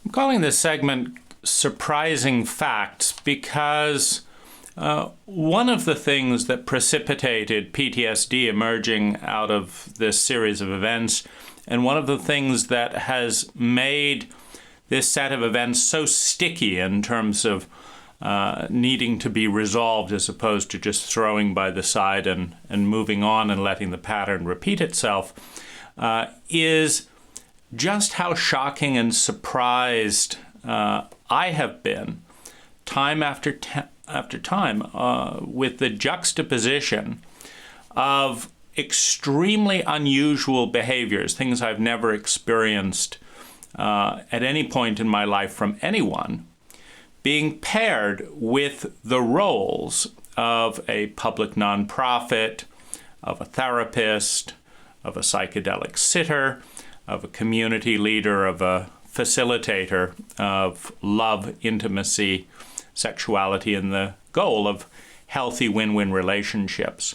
I'm calling this segment Surprising Facts because one of the things that precipitated PTSD emerging out of this series of events, and one of the things that has made this set of events so sticky in terms of needing to be resolved as opposed to just throwing by the side and moving on and letting the pattern repeat itself, is just how shocking and surprised I have been time after time with the juxtaposition of extremely unusual behaviors, things I've never experienced at any point in my life from anyone, being paired with the roles of a public nonprofit, of a therapist, of a psychedelic sitter, of a community leader, of a facilitator, of love, intimacy, sexuality, and the goal of healthy win-win relationships.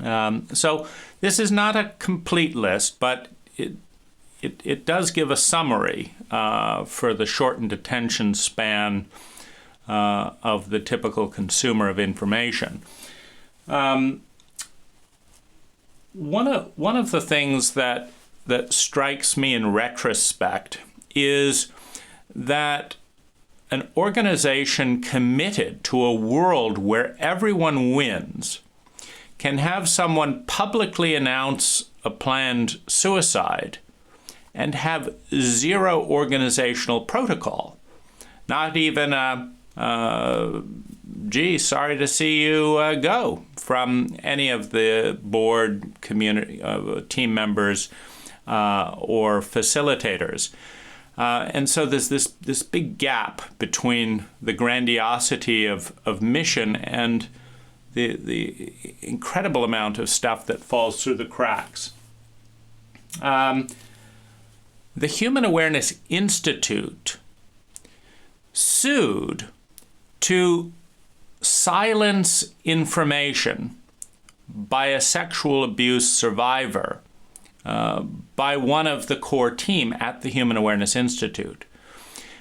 So this is not a complete list, but it does give a summary for the shortened attention span of the typical consumer of information. One of the things that strikes me in retrospect is that an organization committed to a world where everyone wins can have someone publicly announce a planned suicide and have zero organizational protocol. Not even gee, sorry to see you go from any of the board, community, team members, or facilitators. And so there's this big gap between the grandiosity of mission and the incredible amount of stuff that falls through the cracks. The Human Awareness Institute sued to silence information by a sexual abuse survivor by one of the core team at the Human Awareness Institute.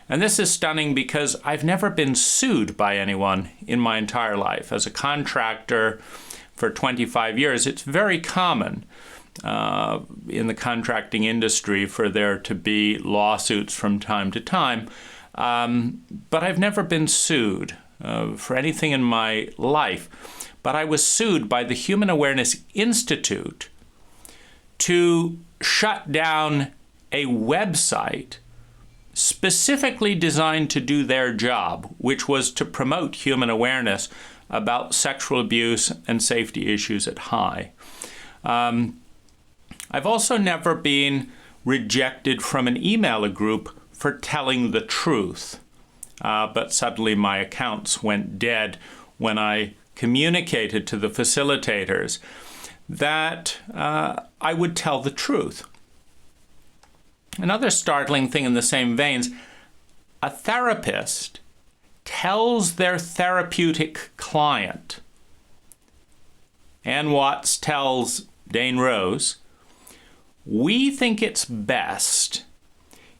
And this is stunning because I've never been sued by anyone in my entire life. As a contractor for 25 years, it's very common in the contracting industry for there to be lawsuits from time to time. But I've never been sued for anything in my life. But I was sued by the Human Awareness Institute to shut down a website specifically designed to do their job, which was to promote human awareness about sexual abuse and safety issues at high. I've also never been rejected from an email group for telling the truth, but suddenly my accounts went dead when I communicated to the facilitators that I would tell the truth. Another startling thing in the same veins, a therapist tells their therapeutic client, Ann Watts tells Dane Rose, we think it's best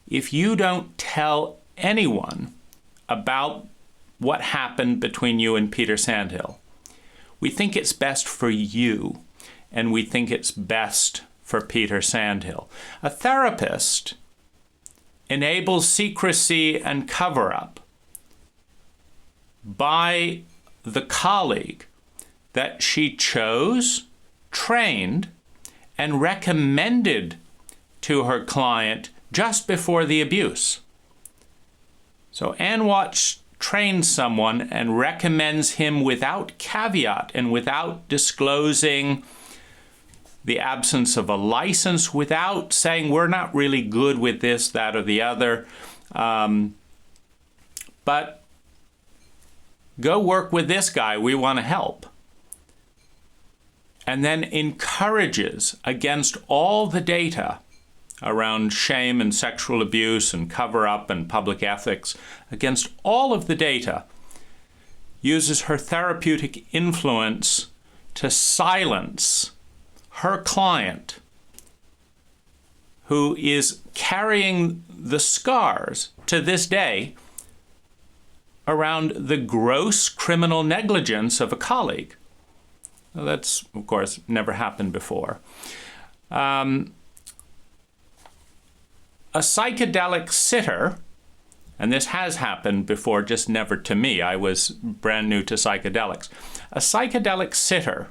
if you don't tell anyone about what happened between you and Peter Sandhill. We think it's best for you, and we think it's best for Peter Sandhill. A therapist enables secrecy and cover-up by the colleague that she chose, trained, and recommended to her client just before the abuse. So Ann Watts trains someone and recommends him without caveat and without disclosing the absence of a license, without saying we're not really good with this, that, or the other. But go work with this guy, we want to help. And then encourages against all the data around shame and sexual abuse and cover-up and public ethics, against all of the data, uses her therapeutic influence to silence her client, who is carrying the scars to this day around the gross criminal negligence of a colleague. Well, that's, of course, never happened before. A psychedelic sitter, and this has happened before, just never to me. I was brand new to psychedelics. A psychedelic sitter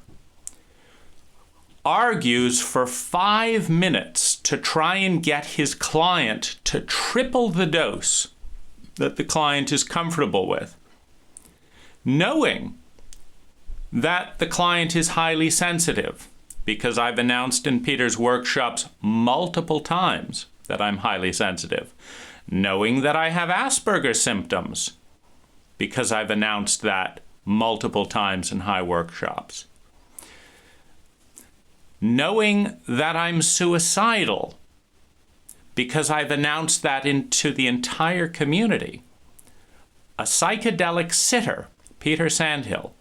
argues for 5 minutes to try and get his client to triple the dose that the client is comfortable with, knowing that the client is highly sensitive, because I've announced in Peter's workshops multiple times that I'm highly sensitive, knowing that I have Asperger's symptoms, because I've announced that multiple times in high workshops, knowing that I'm suicidal, because I've announced that into the entire community. A psychedelic sitter, Peter Sandhill,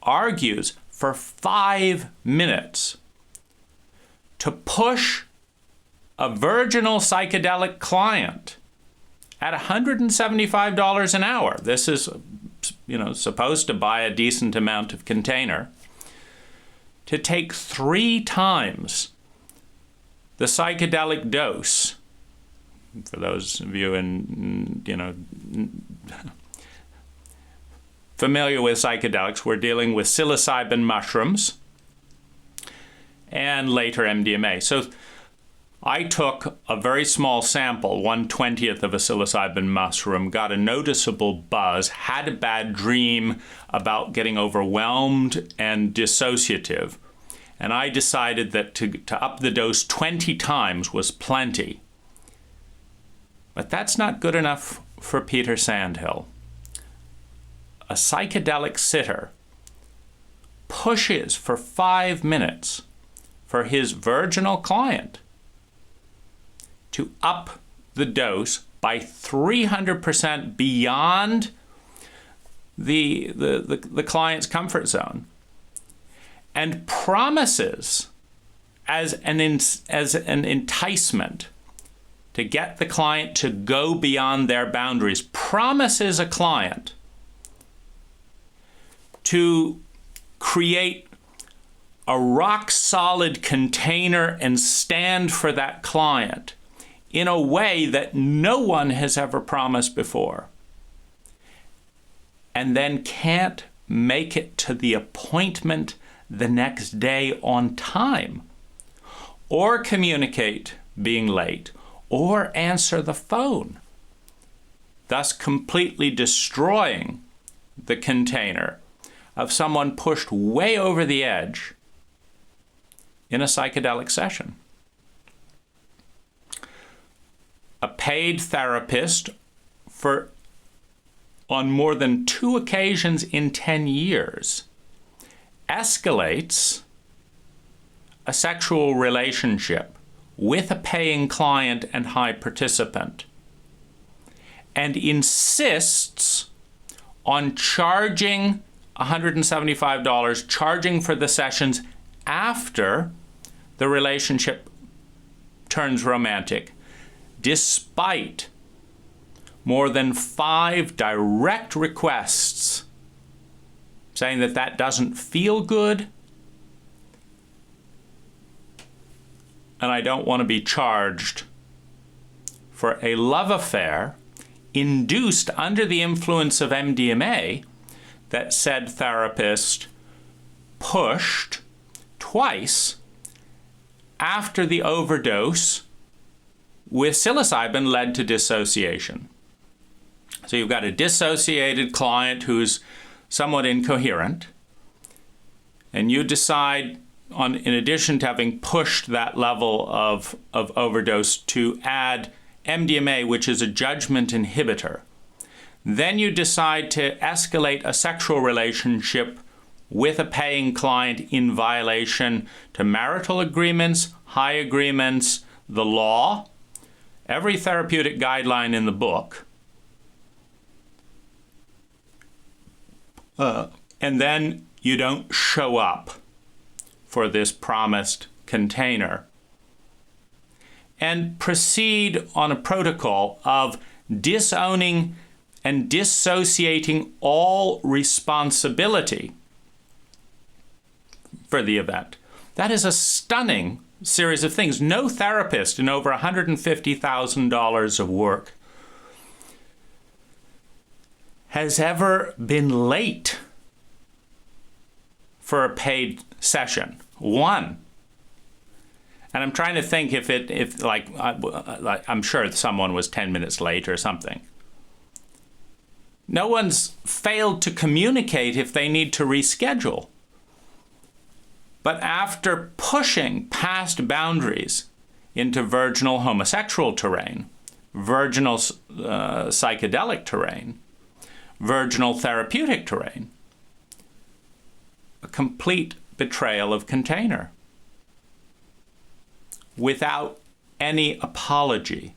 argues for 5 minutes to push a virginal psychedelic client at $175 an hour. This is, supposed to buy a decent amount of container, to take 3 times the psychedelic dose. For those of you familiar with psychedelics, we're dealing with psilocybin mushrooms and later MDMA. So I took a very small sample, 1/20th of a psilocybin mushroom, got a noticeable buzz, had a bad dream about getting overwhelmed and dissociative. And I decided that to up the dose 20 times was plenty. But that's not good enough for Peter Sandhill. A psychedelic sitter pushes for 5 minutes for his virginal client to up the dose by 300% beyond the client's comfort zone, and promises as an enticement to get the client to go beyond their boundaries, promises a client to create a rock-solid container and stand for that client in a way that no one has ever promised before, and then can't make it to the appointment the next day on time, or communicate being late, or answer the phone, thus completely destroying the container of someone pushed way over the edge in a psychedelic session. A paid therapist on more than 2 occasions in 10 years escalates a sexual relationship with a paying client and high participant, and insists on charging $175, charging for the sessions after the relationship turns romantic, despite more than 5 direct requests saying that that doesn't feel good, and I don't want to be charged for a love affair induced under the influence of MDMA that said therapist pushed twice after the overdose with psilocybin led to dissociation. So you've got a dissociated client who's somewhat incoherent, and you decide, in addition to having pushed that level of overdose, to add MDMA, which is a judgment inhibitor. Then you decide to escalate a sexual relationship with a paying client in violation to marital agreements, high agreements, the law, every therapeutic guideline in the book. And then you don't show up for this promised container. and proceed on a protocol of disowning and dissociating all responsibility for the event. That is a stunning series of things. No therapist in over $150,000 of work has ever been late for a paid session. One. And I'm trying to think I'm sure someone was 10 minutes late or something. No one's failed to communicate if they need to reschedule. But after pushing past boundaries into virginal homosexual terrain, virginal psychedelic terrain, virginal therapeutic terrain, a complete betrayal of container without any apology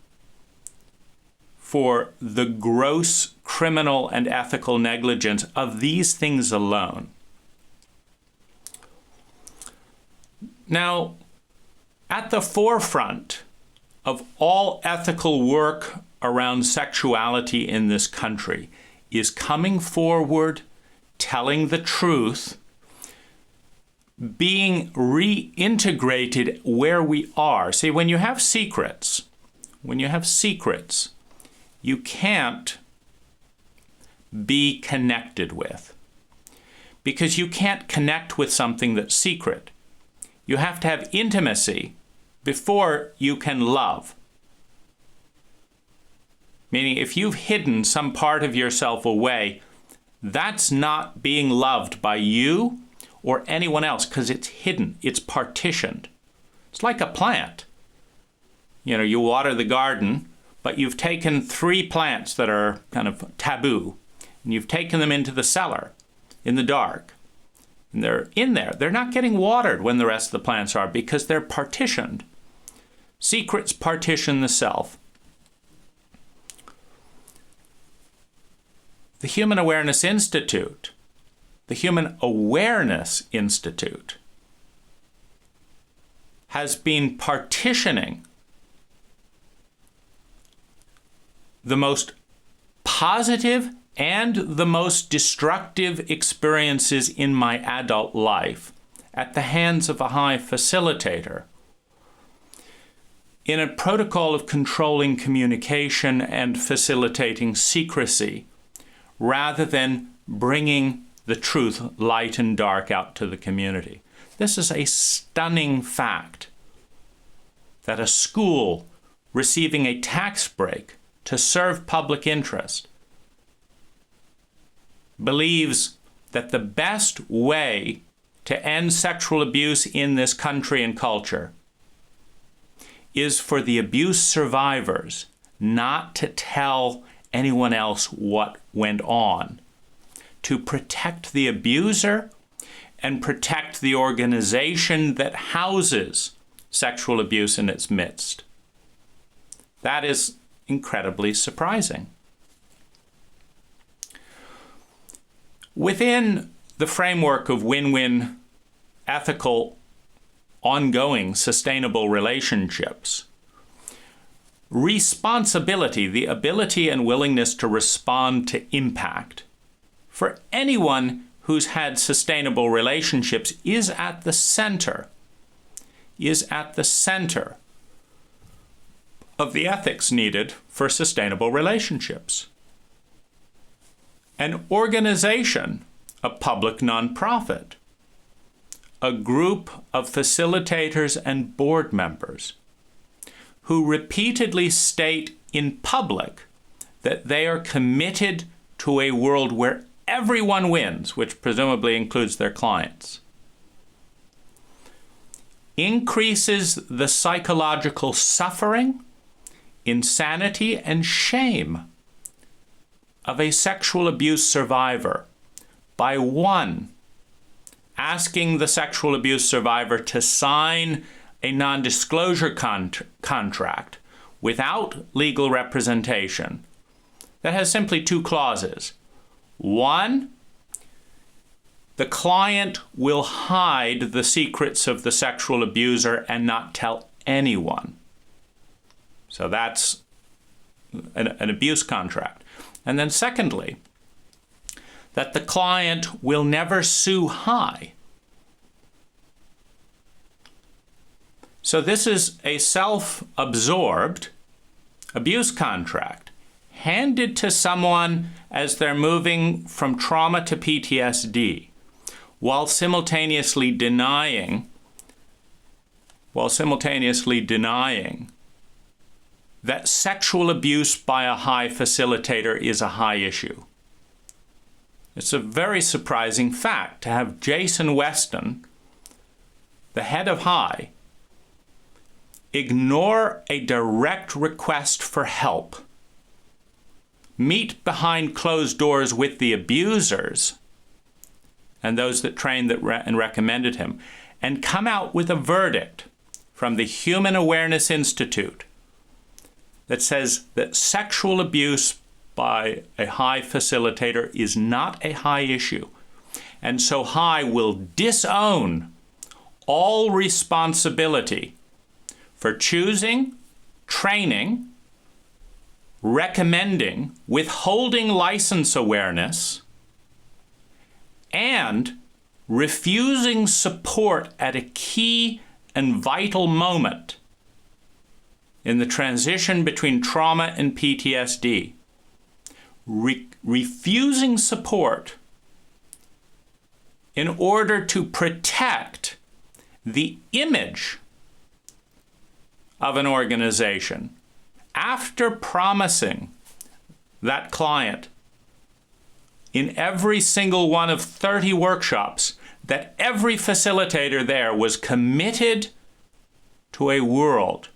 for the gross criminal and ethical negligence of these things alone. Now, at the forefront of all ethical work around sexuality in this country is coming forward, telling the truth, being reintegrated where we are. See, when you have secrets, you can't be connected with, because you can't connect with something that's secret. You have to have intimacy before you can love. Meaning, if you've hidden some part of yourself away, that's not being loved by you or anyone else, because it's hidden, it's partitioned. It's like a plant. You water the garden, but you've taken 3 plants that are kind of taboo, and you've taken them into the cellar in the dark. And they're in there. They're not getting watered when the rest of the plants are, because they're partitioned. Secrets partition the self. The Human Awareness Institute, has been partitioning the most positive and the most destructive experiences in my adult life at the hands of a high facilitator in a protocol of controlling communication and facilitating secrecy, rather than bringing the truth, light and dark, out to the community. This is a stunning fact that a school receiving a tax break to serve public interest believes that the best way to end sexual abuse in this country and culture is for the abuse survivors not to tell anyone else what went on, to protect the abuser and protect the organization that houses sexual abuse in its midst. That is incredibly surprising. Within the framework of win-win, ethical, ongoing, sustainable relationships, responsibility, the ability and willingness to respond to impact, for anyone who's had sustainable relationships is at the center of the ethics needed for sustainable relationships. An organization, a public nonprofit, a group of facilitators and board members who repeatedly state in public that they are committed to a world where everyone wins, which presumably includes their clients, increases the psychological suffering, insanity, and shame of a sexual abuse survivor by, 1, asking the sexual abuse survivor to sign a non-disclosure contract without legal representation that has simply 2 clauses. 1, the client will hide the secrets of the sexual abuser and not tell anyone. So that's an abuse contract. And then secondly, that the client will never sue high. So this is a self-absorbed abuse contract handed to someone as they're moving from trauma to PTSD, while simultaneously denying that sexual abuse by a high facilitator is a high issue. It's a very surprising fact to have Jason Weston, the head of high, ignore a direct request for help, meet behind closed doors with the abusers and those that trained and recommended him, and come out with a verdict from the Human Awareness Institute that says that sexual abuse by a high facilitator is not a high issue. And so high will disown all responsibility for choosing, training, recommending, withholding license awareness, and refusing support at a key and vital moment in the transition between trauma and PTSD. Refusing support in order to protect the image of an organization after promising that client in every single one of 30 workshops that every facilitator there was committed to a world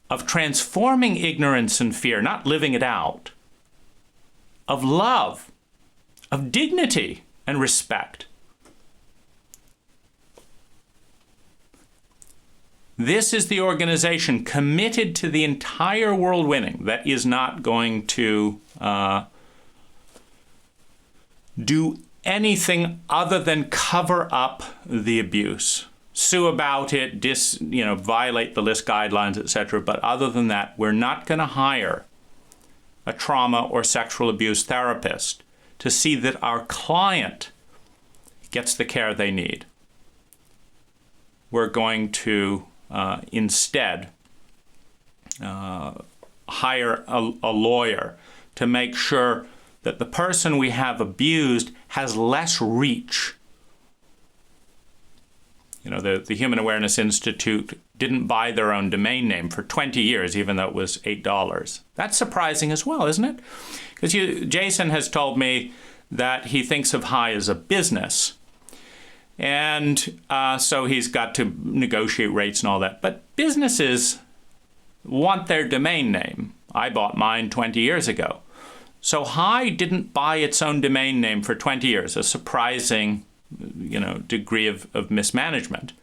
of transforming ignorance and fear, not living it out, of love, of dignity and respect. This is the organization committed to the entire world winning that is not going to do anything other than cover up the abuse, sue about it, violate the list guidelines, etc. But other than that, we're not going to hire a trauma or sexual abuse therapist to see that our client gets the care they need. We're going to instead hire a lawyer to make sure that the person we have abused has less reach. The Human Awareness Institute didn't buy their own domain name for 20 years, even though it was $8. That's surprising as well, isn't it? Because Jason has told me that he thinks of high as a business. And so he's got to negotiate rates and all that. But businesses want their domain name. I bought mine 20 years ago. So high didn't buy its own domain name for 20 years, a surprising degree of mismanagement.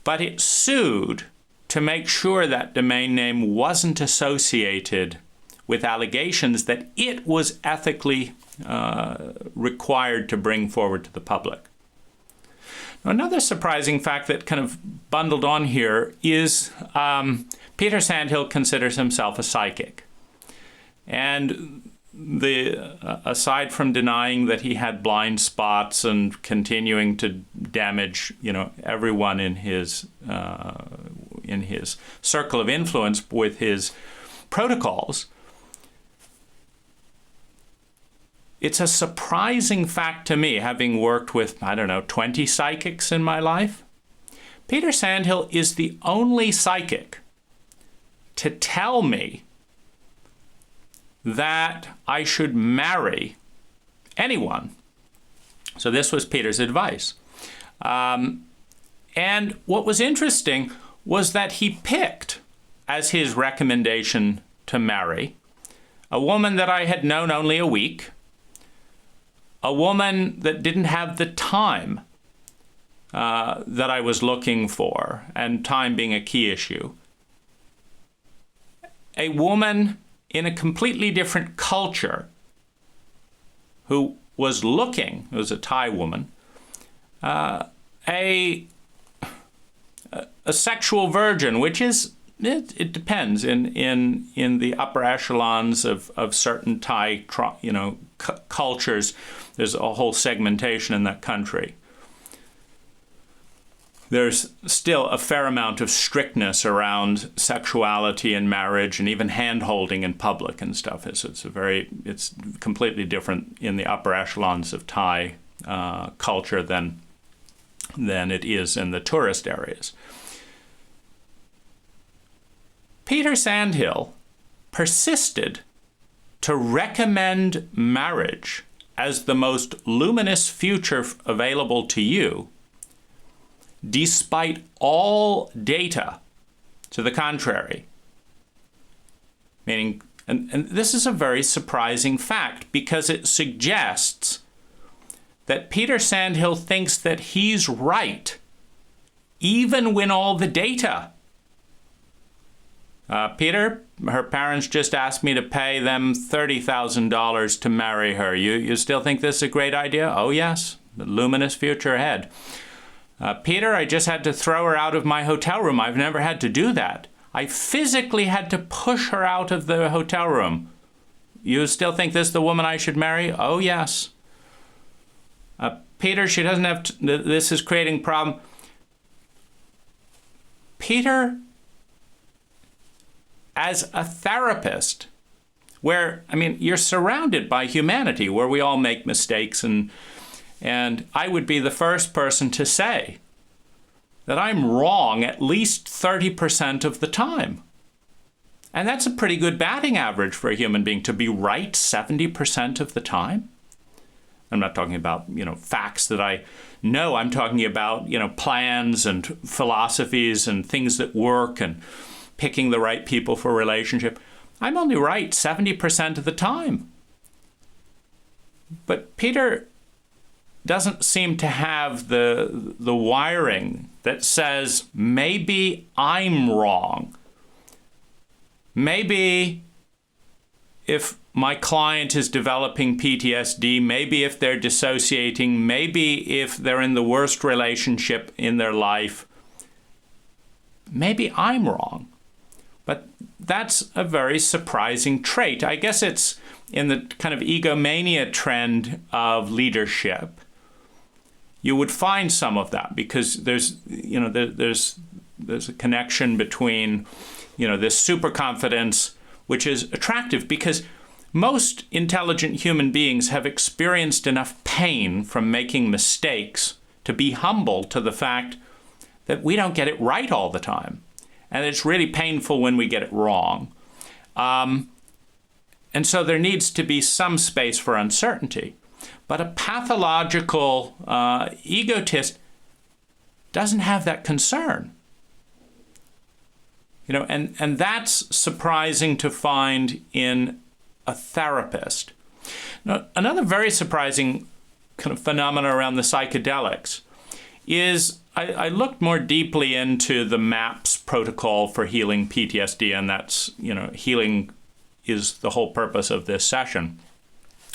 But it sued to make sure that domain name wasn't associated with allegations that it was ethically required to bring forward to the public. Now, another surprising fact that kind of bundled on here is Peter Sandhill considers himself a psychic. And aside from denying that he had blind spots and continuing to damage, everyone in his circle of influence with his protocols, it's a surprising fact to me, having worked with, 20 psychics in my life. Peter Sandhill is the only psychic to tell me that I should marry anyone. So this was Peter's advice. And what was interesting was that he picked as his recommendation to marry a woman that I had known only a week, a woman that didn't have the time that I was looking for, and time being a key issue, a woman in a completely different culture who was looking, it was a Thai woman, a a sexual virgin, which is, it depends. In the upper echelons of certain Thai, cultures, there's a whole segmentation in that country. There's still a fair amount of strictness around sexuality and marriage, and even hand-holding in public and stuff. It's completely different in the upper echelons of Thai culture than it is in the tourist areas. Peter Sandhill persisted to recommend marriage as the most luminous future available to you, despite all data to the contrary. Meaning, and this is a very surprising fact, because it suggests that Peter Sandhill thinks that he's right, even when all the data. Peter, her parents just asked me to pay them $30,000 to marry her. You still think this is a great idea? Oh, yes. The luminous future ahead. Peter, I just had to throw her out of my hotel room. I've never had to do that. I physically had to push her out of the hotel room. You still think this is the woman I should marry? Oh, yes. Peter, she doesn't have this is creating problem. Peter, as a therapist, where, you're surrounded by humanity, where we all make mistakes, and I would be the first person to say that I'm wrong at least 30% of the time. And that's a pretty good batting average for a human being, to be right 70% of the time. I'm not talking about, facts that I know. I'm talking about, plans and philosophies and things that work and picking the right people for a relationship. I'm only right 70% of the time. But Peter doesn't seem to have the wiring that says, maybe I'm wrong. Maybe if my client is developing PTSD, maybe if they're dissociating, maybe if they're in the worst relationship in their life, maybe I'm wrong. But that's a very surprising trait. I guess it's in the kind of egomania trend of leadership. You would find some of that, because there's a connection between, this super confidence, which is attractive because most intelligent human beings have experienced enough pain from making mistakes to be humble to the fact that we don't get it right all the time. And it's really painful when we get it wrong. And so there needs to be some space for uncertainty. But a pathological egotist doesn't have that concern. And that's surprising to find in a therapist. Now, another very surprising kind of phenomena around the psychedelics is I looked more deeply into the MAPS protocol for healing PTSD, and that's, healing is the whole purpose of this session.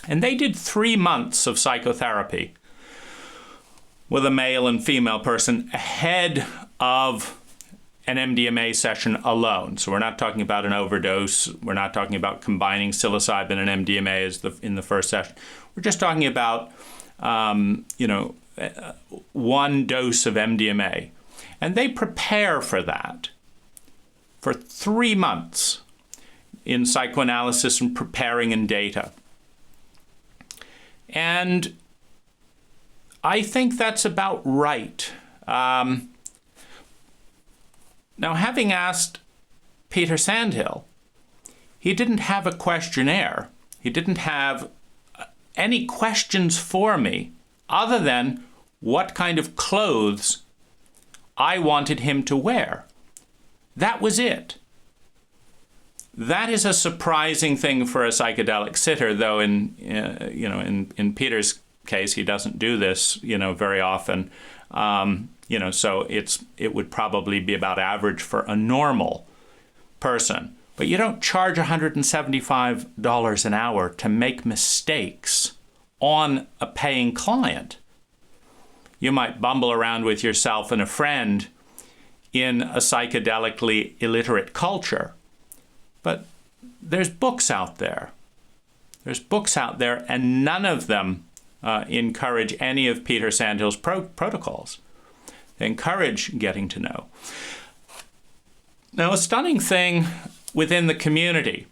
And they did 3 months of psychotherapy with a male and female person ahead of an MDMA session alone. So we're not talking about an overdose. We're not talking about combining psilocybin and MDMA in the first session. We're just talking about, one dose of MDMA. And they prepare for that for 3 months in psychoanalysis and preparing in data. And I think that's about right. Now, having asked Peter Sandhill, he didn't have a questionnaire. He didn't have any questions for me other than what kind of clothes I wanted him to wear. That was it. That is a surprising thing for a psychedelic sitter, though in Peter's case, he doesn't do this, very often. So it would probably be about average for a normal person. But you don't charge $175 an hour to make mistakes on a paying client. You might bumble around with yourself and a friend, in a psychedelically illiterate culture. But there's books out there. There's books out there, and none of them encourage any of Peter Sandhill's protocols. They encourage getting to know. Now, a stunning thing within the community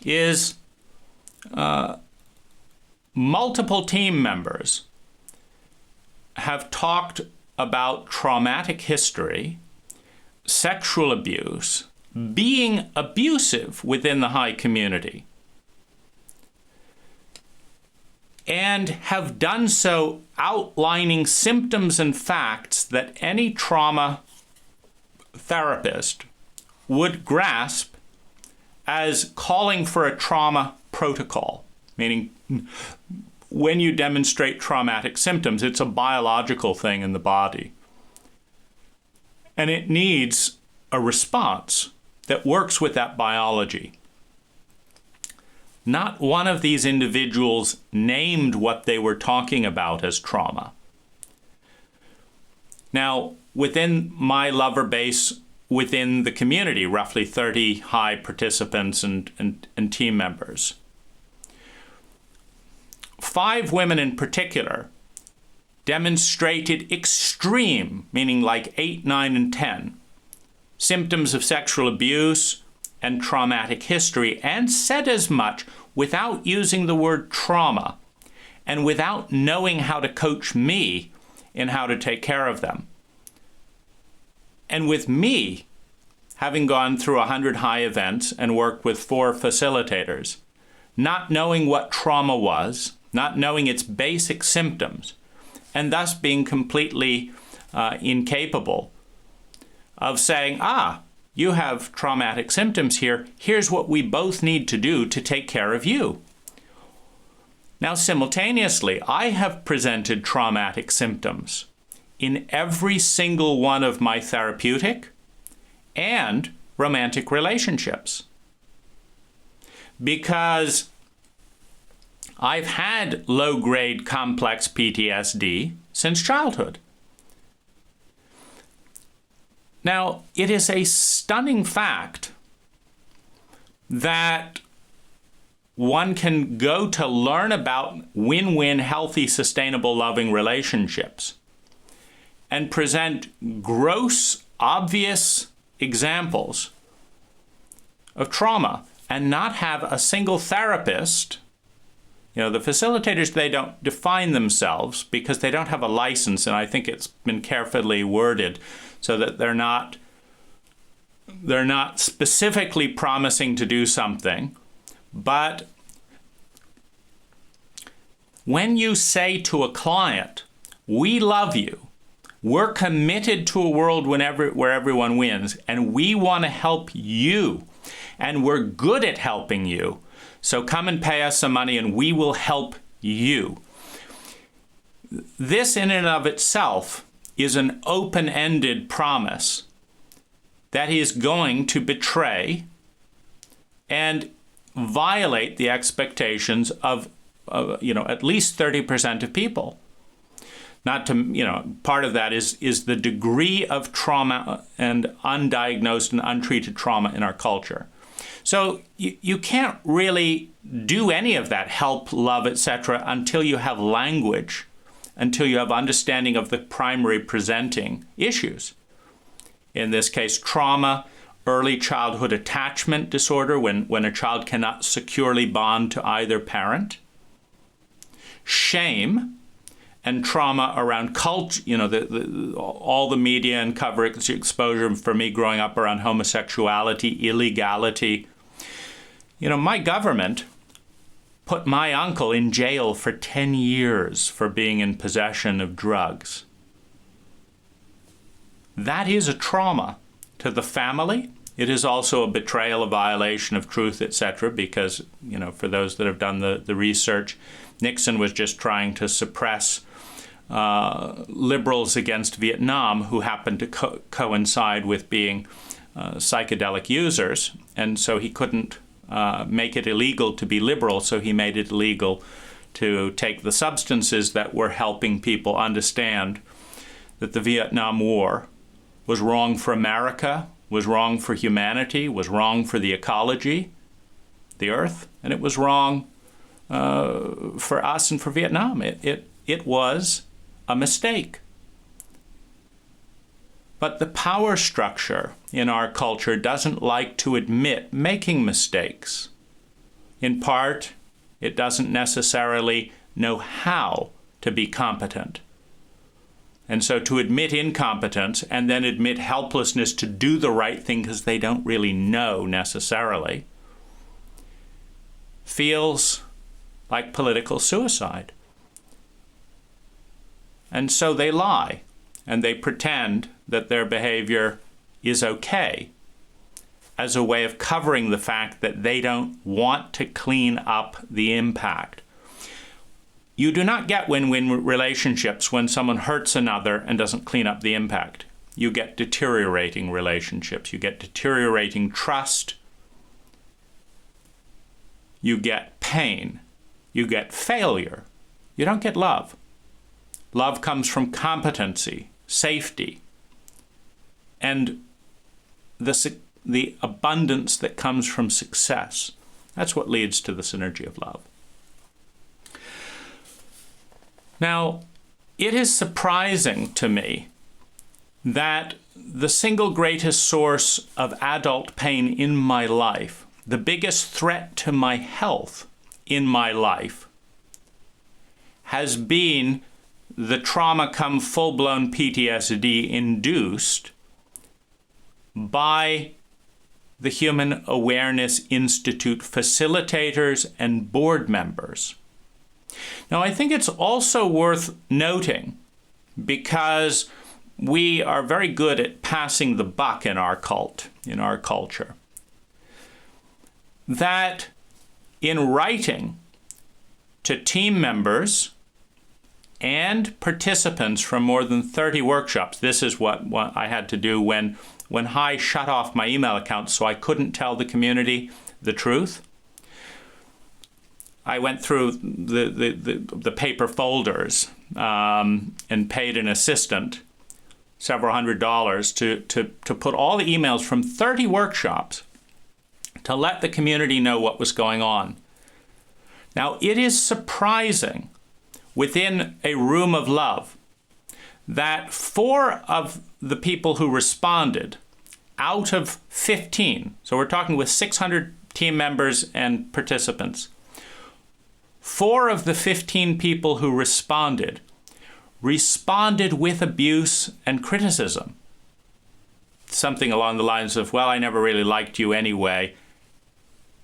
is multiple team members have talked about traumatic history, sexual abuse, being abusive within the high community, and have done so outlining symptoms and facts that any trauma therapist would grasp as calling for a trauma protocol, meaning when you demonstrate traumatic symptoms, it's a biological thing in the body. And it needs a response that works with that biology. Not one of these individuals named what they were talking about as trauma. Now, within my lover base, within the community, roughly 30 high participants and team members, 5 women in particular demonstrated extreme, meaning like 8, 9, and 10, symptoms of sexual abuse and traumatic history, and said as much without using the word trauma and without knowing how to coach me in how to take care of them. And with me, having gone through 100 high events and worked with 4 facilitators, not knowing what trauma was, not knowing its basic symptoms, and thus being completely incapable of saying, you have traumatic symptoms here, here's what we both need to do to take care of you. Now, simultaneously, I have presented traumatic symptoms in every single one of my therapeutic and romantic relationships, because I've had low-grade complex PTSD since childhood. Now, it is a stunning fact that one can go to learn about win-win, healthy, sustainable, loving relationships and present gross, obvious examples of trauma and not have a single therapist. The facilitators, they don't define themselves because they don't have a license, and I think it's been carefully worded so that they're not specifically promising to do something. But when you say to a client, we love you, we're committed to a world where everyone wins, and we want to help you, and we're good at helping you, so come and pay us some money and we will help you. This in and of itself is an open-ended promise that he is going to betray and violate the expectations of at least 30% of people. Not to, part of that is the degree of trauma and undiagnosed and untreated trauma in our culture. So you can't really do any of that, help, love, etc., until you have language, until you have understanding of the primary presenting issues. In this case, trauma, early childhood attachment disorder, when a child cannot securely bond to either parent, shame, and trauma around culture, all the media and coverage exposure for me growing up around homosexuality, illegality. My government put my uncle in jail for 10 years for being in possession of drugs. That is a trauma to the family. It is also a betrayal, a violation of truth, etc., because, for those that have done the research, Nixon was just trying to suppress liberals against Vietnam who happened to coincide with being psychedelic users, and so he couldn't make it illegal to be liberal, so he made it illegal to take the substances that were helping people understand that the Vietnam War was wrong for America, was wrong for humanity, was wrong for the ecology, the earth, and it was wrong for us and for Vietnam. It was a mistake. But the power structure in our culture doesn't like to admit making mistakes. In part, it doesn't necessarily know how to be competent. And so to admit incompetence and then admit helplessness to do the right thing because they don't really know necessarily feels like political suicide. And so they lie and they pretend that their behavior is okay as a way of covering the fact that they don't want to clean up the impact. You do not get win-win relationships when someone hurts another and doesn't clean up the impact. You get deteriorating relationships. You get deteriorating trust. You get pain. You get failure. You don't get love. Love comes from competency, safety, and the abundance that comes from success. That's what leads to the synergy of love. Now, it is surprising to me that the single greatest source of adult pain in my life, the biggest threat to my health in my life, has been the trauma come full-blown PTSD induced by the Human Awareness Institute facilitators and board members. Now, I think it's also worth noting, because we are very good at passing the buck in our culture, that in writing to team members and participants from more than 30 workshops, this is what I had to do when Hai shut off my email account so I couldn't tell the community the truth. I went through the paper folders and paid an assistant several $100s to put all the emails from 30 workshops to let the community know what was going on. Now, it is surprising within a room of love that 4 of the people who responded out of 15, so we're talking with 600 team members and participants, 4 of the 15 people who responded with abuse and criticism. Something along the lines of, well, I never really liked you anyway.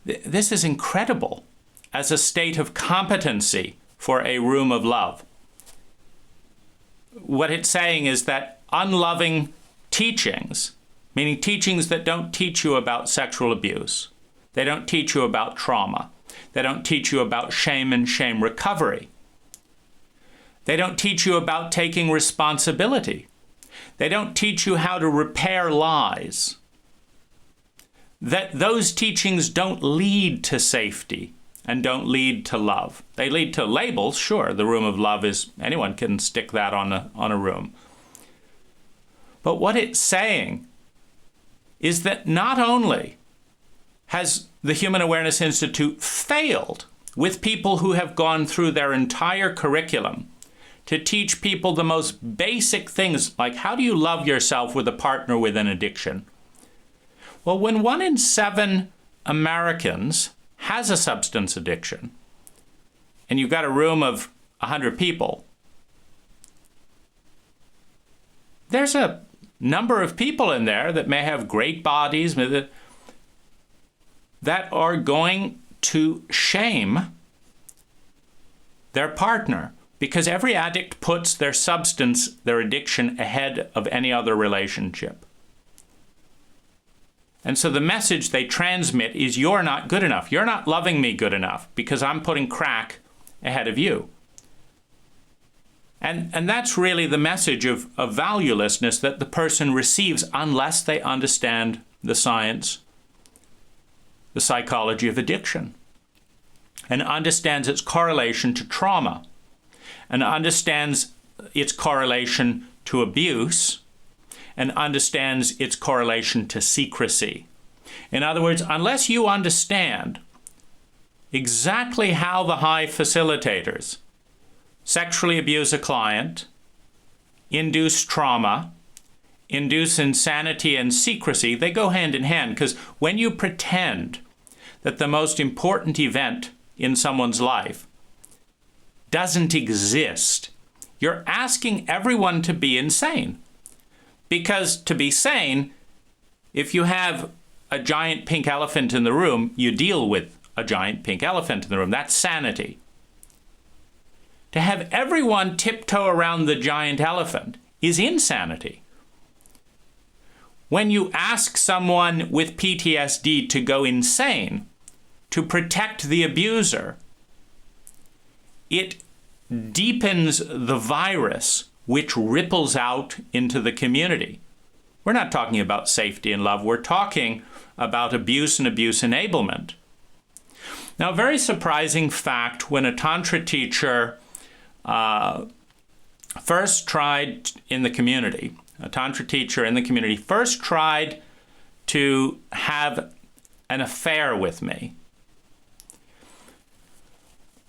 This is incredible as a state of competency for a room of love. What it's saying is that unloving teachings, meaning teachings that don't teach you about sexual abuse, they don't teach you about trauma, they don't teach you about shame and shame recovery. They don't teach you about taking responsibility. They don't teach you how to repair lies. That those teachings don't lead to safety and don't lead to love. They lead to labels, sure. The room of love is, anyone can stick that on a room. But what it's saying is that not only has the Human Awareness Institute failed with people who have gone through their entire curriculum to teach people the most basic things, like how do you love yourself with a partner with an addiction? Well, when 1 in 7 Americans has a substance addiction, and you've got a room of 100 people, there's a number of people in there that may have great bodies that are going to shame their partner, because every addict puts their substance, their addiction, ahead of any other relationship. And so the message they transmit is, you're not good enough. You're not loving me good enough because I'm putting crack ahead of you. And that's really the message of valuelessness that the person receives unless they understand the science, the psychology of addiction, and understands its correlation to trauma, and understands its correlation to abuse, and understands its correlation to secrecy. In other words, unless you understand exactly how the high facilitators sexually abuse a client, induce trauma, induce insanity and secrecy, they go hand in hand, because when you pretend that the most important event in someone's life doesn't exist, you're asking everyone to be insane. Because to be sane, if you have a giant pink elephant in the room, you deal with a giant pink elephant in the room. That's sanity. To have everyone tiptoe around the giant elephant is insanity. When you ask someone with PTSD to go insane to protect the abuser, it deepens the virus which ripples out into the community. We're not talking about safety and love. We're talking about abuse and abuse enablement. Now, a very surprising fact, when a Tantra teacher first tried in the community, a Tantra teacher in the community first tried to have an affair with me,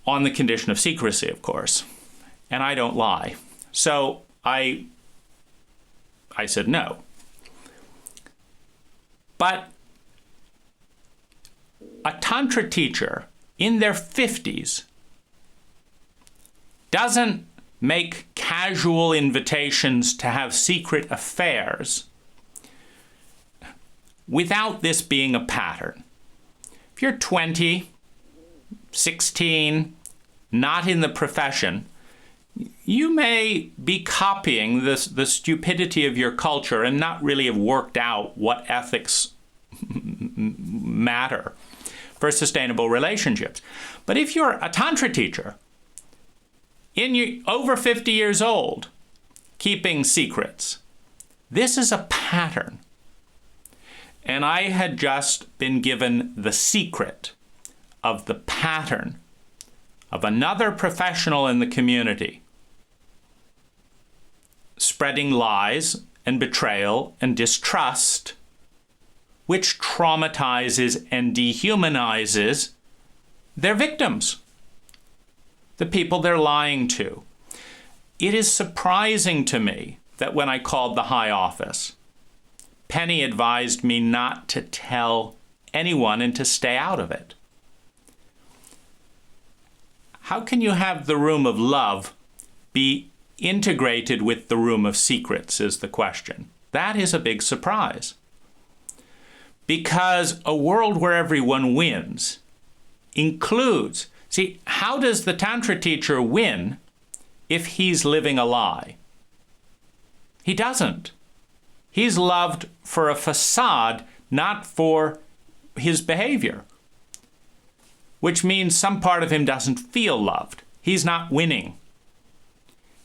on the condition of secrecy, of course. And I don't lie. So I said no. But a Tantra teacher in their 50s doesn't make casual invitations to have secret affairs without this being a pattern. If you're 20, 16, not in the profession, you may be copying the stupidity of your culture and not really have worked out what ethics matter for sustainable relationships. But if you're a Tantra teacher, over 50 years old, keeping secrets, this is a pattern. And I had just been given the secret of the pattern of another professional in the community spreading lies and betrayal and distrust, which traumatizes and dehumanizes their victims, the people they're lying to. It is surprising to me that when I called the high office, Penny advised me not to tell anyone and to stay out of it. How can you have the room of love be integrated with the room of secrets is the question. That is a big surprise. Because a world where everyone wins includes, see, how does the Tantra teacher win if he's living a lie? He doesn't. He's loved for a facade, not for his behavior. Which means some part of him doesn't feel loved. He's not winning.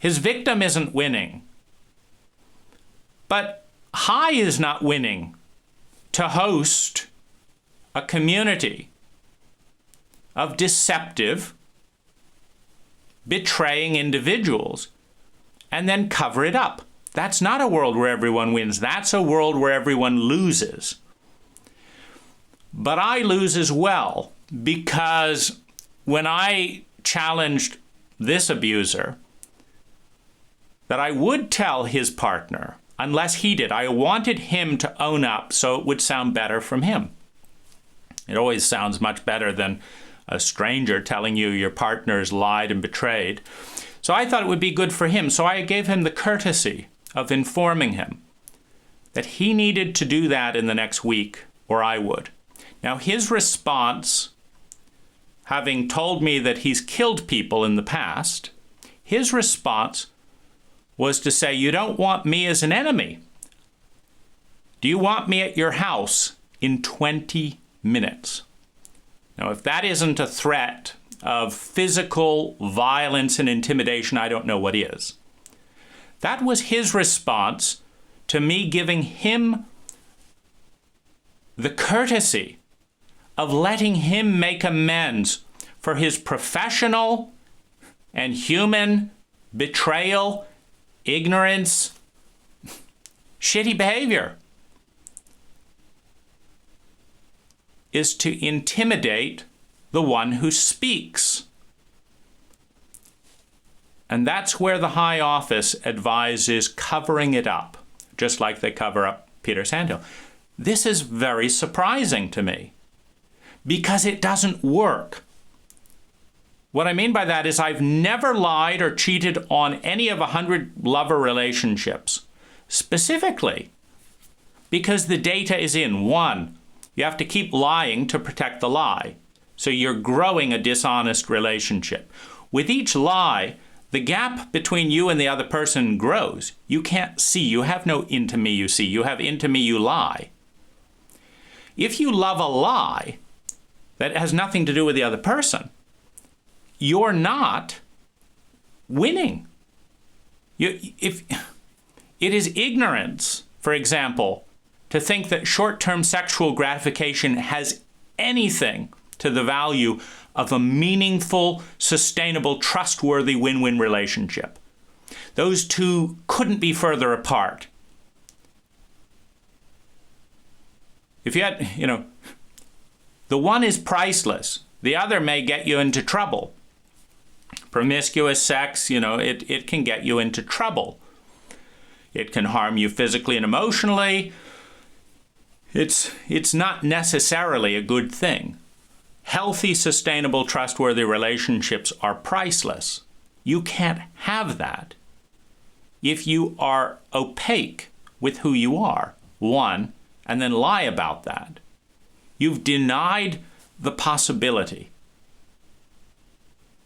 His victim isn't winning. But High is not winning to host a community of deceptive, betraying individuals and then cover it up. That's not a world where everyone wins. That's a world where everyone loses. But I lose as well, because when I challenged this abuser that I would tell his partner, unless he did, I wanted him to own up so it would sound better from him. It always sounds much better than a stranger telling you your partner's lied and betrayed. So I thought it would be good for him. So I gave him the courtesy of informing him that he needed to do that in the next week, or I would. Now, his response, having told me that he's killed people in the past, his response was to say, "You don't want me as an enemy. Do you want me at your house in 20 minutes?" Now, if that isn't a threat of physical violence and intimidation, I don't know what is. That was his response to me giving him the courtesy of letting him make amends for his professional and human betrayal, ignorance, shitty behavior is to intimidate the one who speaks. And that's where the high office advises covering it up, just like they cover up Peter Sandhill. This is very surprising to me because it doesn't work. What I mean by that is I've never lied or cheated on any of 100 lover relationships, specifically because the data is in. One, you have to keep lying to protect the lie. So you're growing a dishonest relationship. With each lie, the gap between you and the other person grows. You can't see. You have no into me you see. You have into me you lie. If you love a lie that has nothing to do with the other person, you're not winning. If it is ignorance, for example, to think that short-term sexual gratification has anything to the value of a meaningful, sustainable, trustworthy win-win relationship. Those two couldn't be further apart. If you had, the one is priceless. The other may get you into trouble. Promiscuous sex, it can get you into trouble. It can harm you physically and emotionally. It's not necessarily a good thing. Healthy, sustainable, trustworthy relationships are priceless. You can't have that if you are opaque with who you are, one, and then lie about that. You've denied the possibility.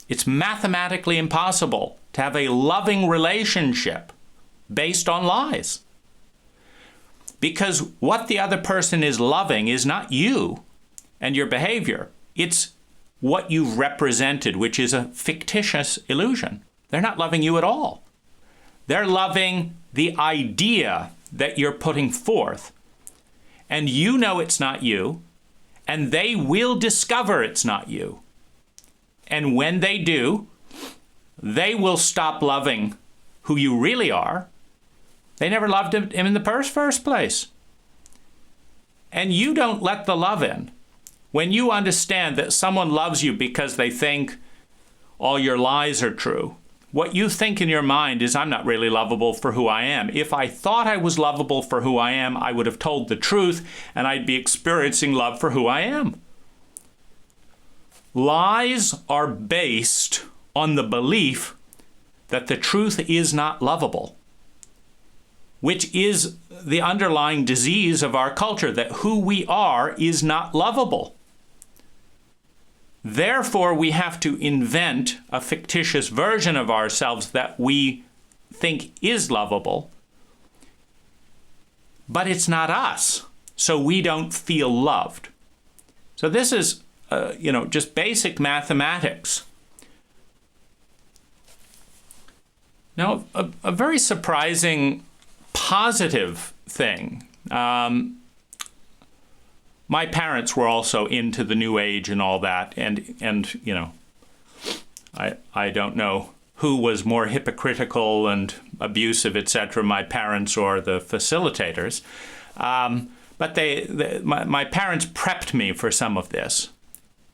It's mathematically impossible to have a loving relationship based on lies. Because what the other person is loving is not you and your behavior. It's what you've represented, which is a fictitious illusion. They're not loving you at all. They're loving the idea that you're putting forth. And you know it's not you, and they will discover it's not you. And when they do, they will stop loving who you really are. They never loved him in the first place. And you don't let the love in. When you understand that someone loves you because they think all your lies are true, what you think in your mind is, I'm not really lovable for who I am. If I thought I was lovable for who I am, I would have told the truth, and I'd be experiencing love for who I am. Lies are based on the belief that the truth is not lovable, which is the underlying disease of our culture, that who we are is not lovable. Therefore, we have to invent a fictitious version of ourselves that we think is lovable, but it's not us, so we don't feel loved. So this is, just basic mathematics. Now, a very surprising positive thing. My parents were also into the New Age and all that, and I don't know who was more hypocritical and abusive, etc., my parents or the facilitators. But my parents prepped me for some of this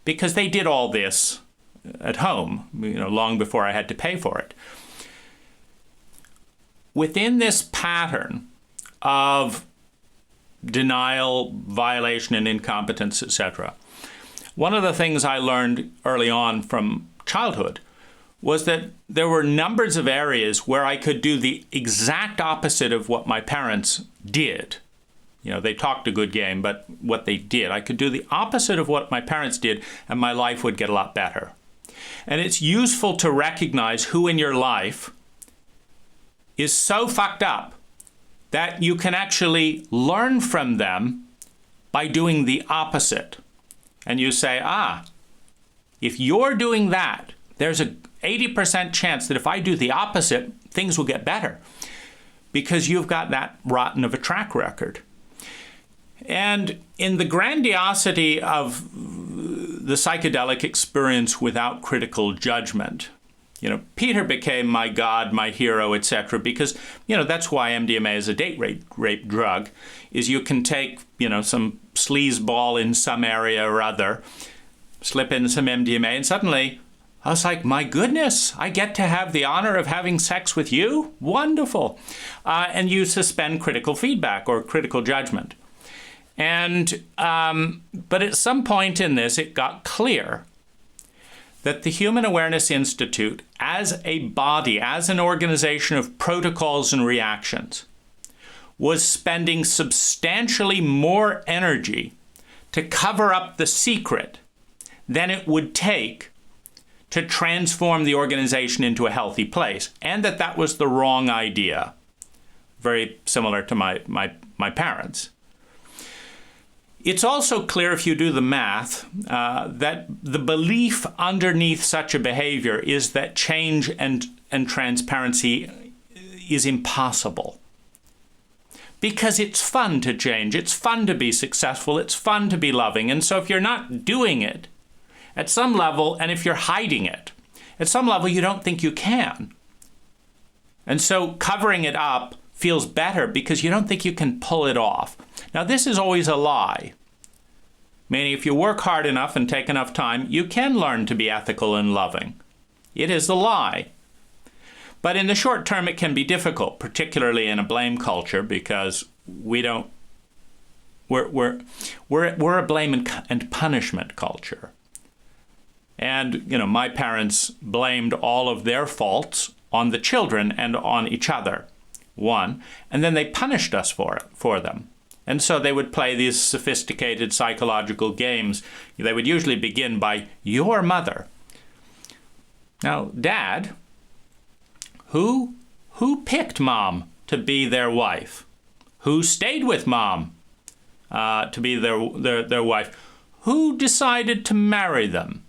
because they did all this at home, long before I had to pay for it. Within this pattern of denial, violation, and incompetence, etc., one of the things I learned early on from childhood was that there were numbers of areas where I could do the exact opposite of what my parents did. They talked a good game, but what they did, I could do the opposite of what my parents did, and my life would get a lot better. And it's useful to recognize who in your life is so fucked up that you can actually learn from them by doing the opposite. And you say, if you're doing that, there's a 80% chance that if I do the opposite, things will get better, because you've got that rotten of a track record. And in the grandiosity of the psychedelic experience without critical judgment, Peter became my god, my hero, etc. because, that's why MDMA is a date rape drug, is you can take, some sleazeball in some area or other, slip in some MDMA, and suddenly I was like, my goodness, I get to have the honor of having sex with you? Wonderful. And you suspend critical feedback or critical judgment. And but at some point in this, it got clear that the Human Awareness Institute, as a body, as an organization of protocols and reactions, was spending substantially more energy to cover up the secret than it would take to transform the organization into a healthy place, and that was the wrong idea. Very similar to my parents. It's also clear, if you do the math, that the belief underneath such a behavior is that change and transparency is impossible. Because it's fun to change, it's fun to be successful, it's fun to be loving. And so if you're not doing it at some level, and if you're hiding it, at some level you don't think you can. And so covering it up feels better because you don't think you can pull it off. Now, this is always a lie. Meaning, if you work hard enough and take enough time, you can learn to be ethical and loving. It is a lie. But in the short term, it can be difficult, particularly in a blame culture, because we're a blame and punishment culture. And, my parents blamed all of their faults on the children and on each other, and then they punished us for them. And so they would play these sophisticated psychological games. They would usually begin by, your mother. Now, Dad, who picked Mom to be their wife? Who stayed with Mom to be their wife? Who decided to marry them?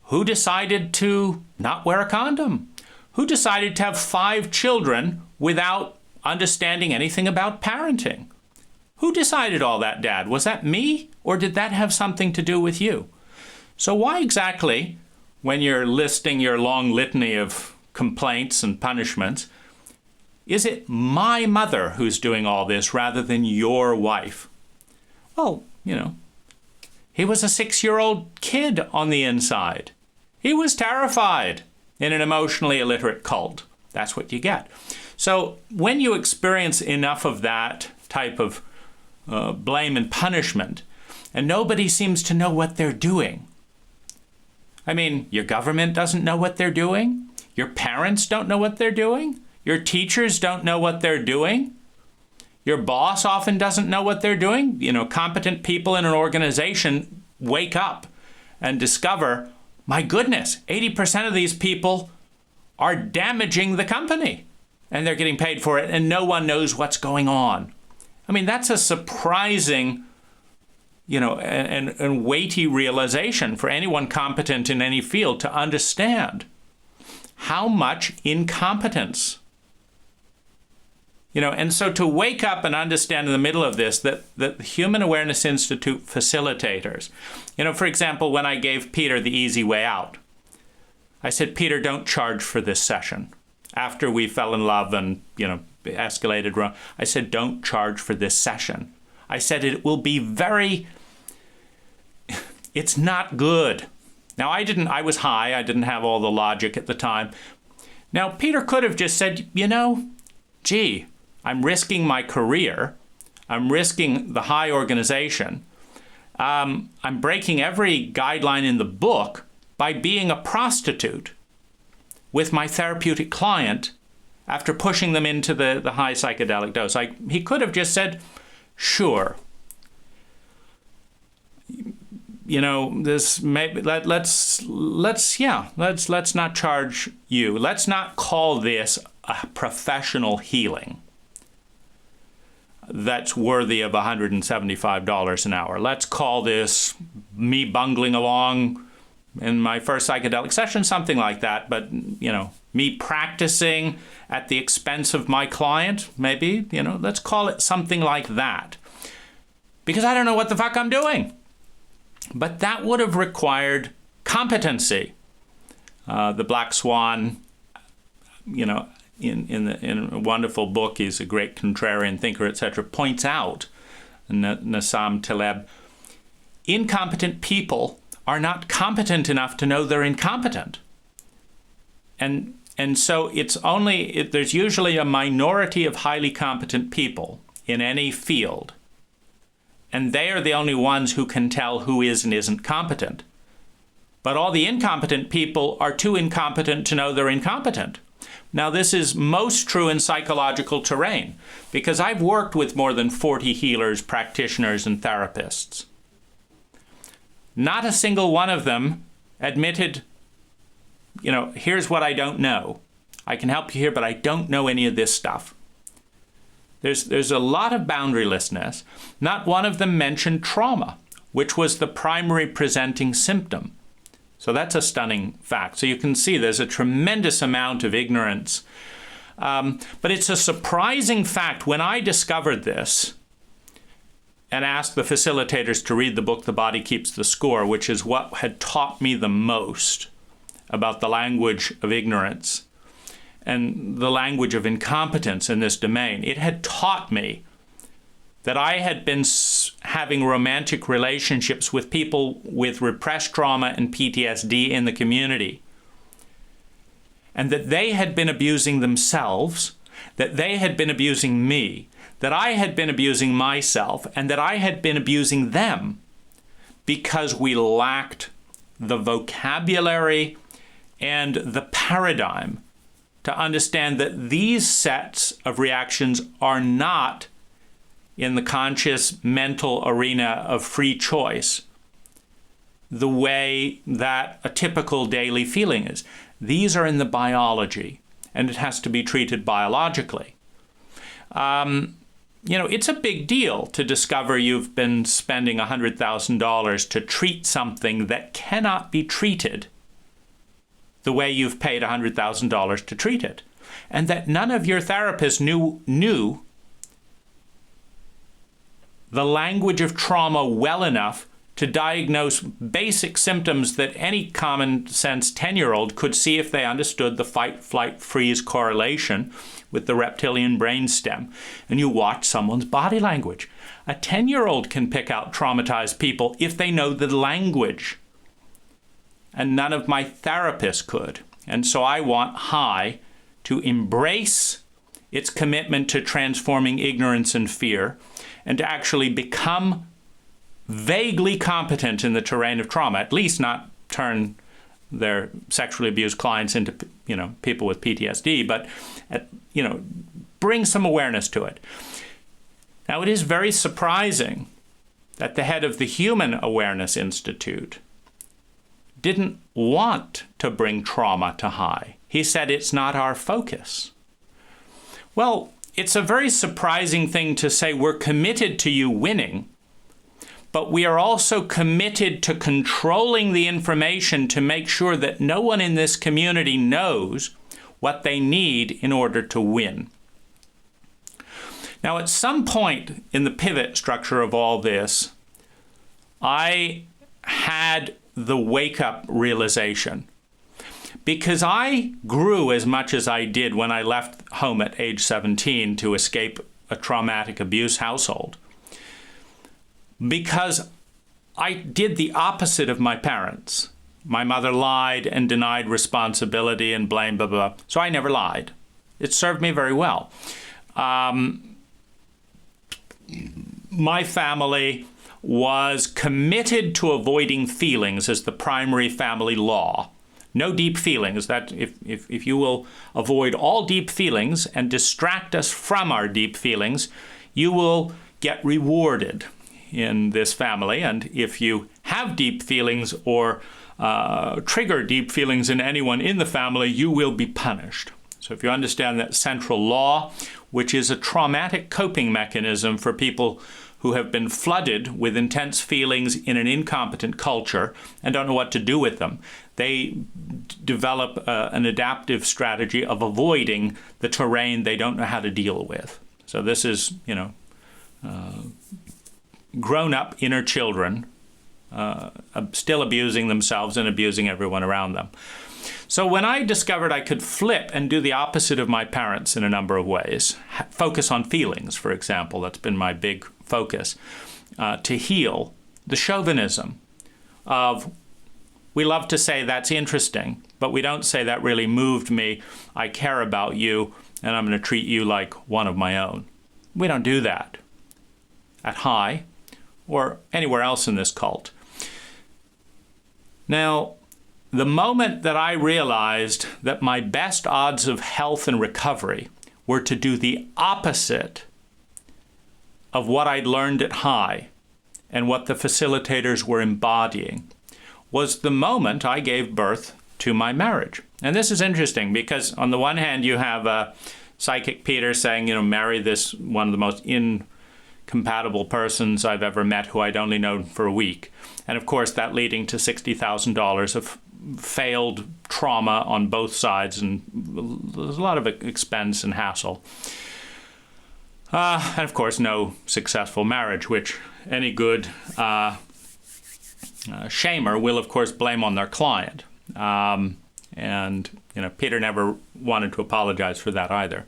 Who decided to not wear a condom? Who decided to have 5 children without understanding anything about parenting? Who decided all that, Dad? Was that me, or did that have something to do with you? So why exactly, when you're listing your long litany of complaints and punishments, is it my mother who's doing all this rather than your wife? Well, he was a 6-year-old kid on the inside. He was terrified in an emotionally illiterate cult. That's what you get. So when you experience enough of that type of blame and punishment, and nobody seems to know what they're doing. I mean, your government doesn't know what they're doing. Your parents don't know what they're doing. Your teachers don't know what they're doing. Your boss often doesn't know what they're doing. Competent people in an organization wake up and discover, my goodness, 80% of these people are damaging the company, and they're getting paid for it, and no one knows what's going on. I mean, that's a surprising, and weighty realization for anyone competent in any field to understand how much incompetence. And so to wake up and understand in the middle of this that the Human Awareness Institute facilitators, for example, when I gave Peter the easy way out, I said, Peter, don't charge for this session. After we fell in love and, escalated wrong, I said, don't charge for this session. I said, it will be it's not good. Now, I was high. I didn't have all the logic at the time. Now, Peter could have just said, gee, I'm risking my career. I'm risking the high organization. I'm breaking every guideline in the book by being a prostitute with my therapeutic client after pushing them into the high psychedelic dose. He could have just said, sure. This maybe let's not charge you. Let's not call this a professional healing that's worthy of $175 an hour. Let's call this me bungling along in my first psychedelic session, something like that. But, me practicing at the expense of my client, maybe, let's call it something like that. Because I don't know what the fuck I'm doing. But that would have required competency. The Black Swan, in a wonderful book, he's a great contrarian thinker, etc., points out, Nassim Taleb, incompetent people are not competent enough to know they're incompetent. And so there's usually a minority of highly competent people in any field, and they are the only ones who can tell who is and isn't competent. But all the incompetent people are too incompetent to know they're incompetent. Now, this is most true in psychological terrain, because I've worked with more than 40 healers, practitioners, and therapists. Not a single one of them admitted, here's what I don't know. I can help you here, but I don't know any of this stuff. There's a lot of boundarylessness. Not one of them mentioned trauma, which was the primary presenting symptom. So that's a stunning fact. So you can see there's a tremendous amount of ignorance. But it's a surprising fact. When I discovered this and asked the facilitators to read the book, The Body Keeps the Score, which is what had taught me the most about the language of ignorance and the language of incompetence in this domain, it had taught me that I had been having romantic relationships with people with repressed trauma and PTSD in the community, and that they had been abusing themselves, that they had been abusing me, that I had been abusing myself, and that I had been abusing them because we lacked the vocabulary and the paradigm to understand that these sets of reactions are not in the conscious mental arena of free choice the way that a typical daily feeling is. These are in the biology, and it has to be treated biologically. It's a big deal to discover you've been spending $100,000 to treat something that cannot be treated the way you've paid $100,000 to treat it, and that none of your therapists knew the language of trauma well enough to diagnose basic symptoms that any common sense 10-year-old could see if they understood the fight, flight, freeze correlation with the reptilian brainstem. And you watch someone's body language. A 10-year-old can pick out traumatized people if they know the language. And none of my therapists could. And so I want HIGH to embrace its commitment to transforming ignorance and fear, and to actually become vaguely competent in the terrain of trauma, at least not turn their sexually abused clients into, people with PTSD, but, bring some awareness to it. Now, it is very surprising that the head of the Human Awareness Institute didn't want to bring trauma to HIGH. He said it's not our focus. Well, it's a very surprising thing to say we're committed to you winning, but we are also committed to controlling the information to make sure that no one in this community knows what they need in order to win. Now, at some point in the pivot structure of all this, I had the wake-up realization. Because I grew as much as I did when I left home at age 17 to escape a traumatic abuse household. Because I did the opposite of my parents. My mother lied and denied responsibility and blame, blah, blah, blah. So I never lied. It served me very well. My family was committed to avoiding feelings as the primary family law. No deep feelings. That if you will avoid all deep feelings and distract us from our deep feelings, you will get rewarded in this family. And if you have deep feelings or trigger deep feelings in anyone in the family, you will be punished. So if you understand that central law, which is a traumatic coping mechanism for people who have been flooded with intense feelings in an incompetent culture and don't know what to do with them, they develop an adaptive strategy of avoiding the terrain they don't know how to deal with. So this is, grown-up inner children still abusing themselves and abusing everyone around them. So when I discovered I could flip and do the opposite of my parents in a number of ways, focus on feelings, for example, that's been my big focus, to heal the chauvinism of, we love to say that's interesting, but we don't say that really moved me, I care about you, and I'm going to treat you like one of my own. We don't do that at High or anywhere else in this cult. Now, the moment that I realized that my best odds of health and recovery were to do the opposite of what I'd learned at High and what the facilitators were embodying, was the moment I gave birth to my marriage. And this is interesting because on the one hand you have psychic Peter saying, marry this one of the most incompatible persons I've ever met who I'd only known for a week. And of course that leading to $60,000 of failed trauma on both sides, and there's a lot of expense and hassle. And of course no successful marriage, which any good shamer will of course blame on their client. And Peter never wanted to apologize for that either.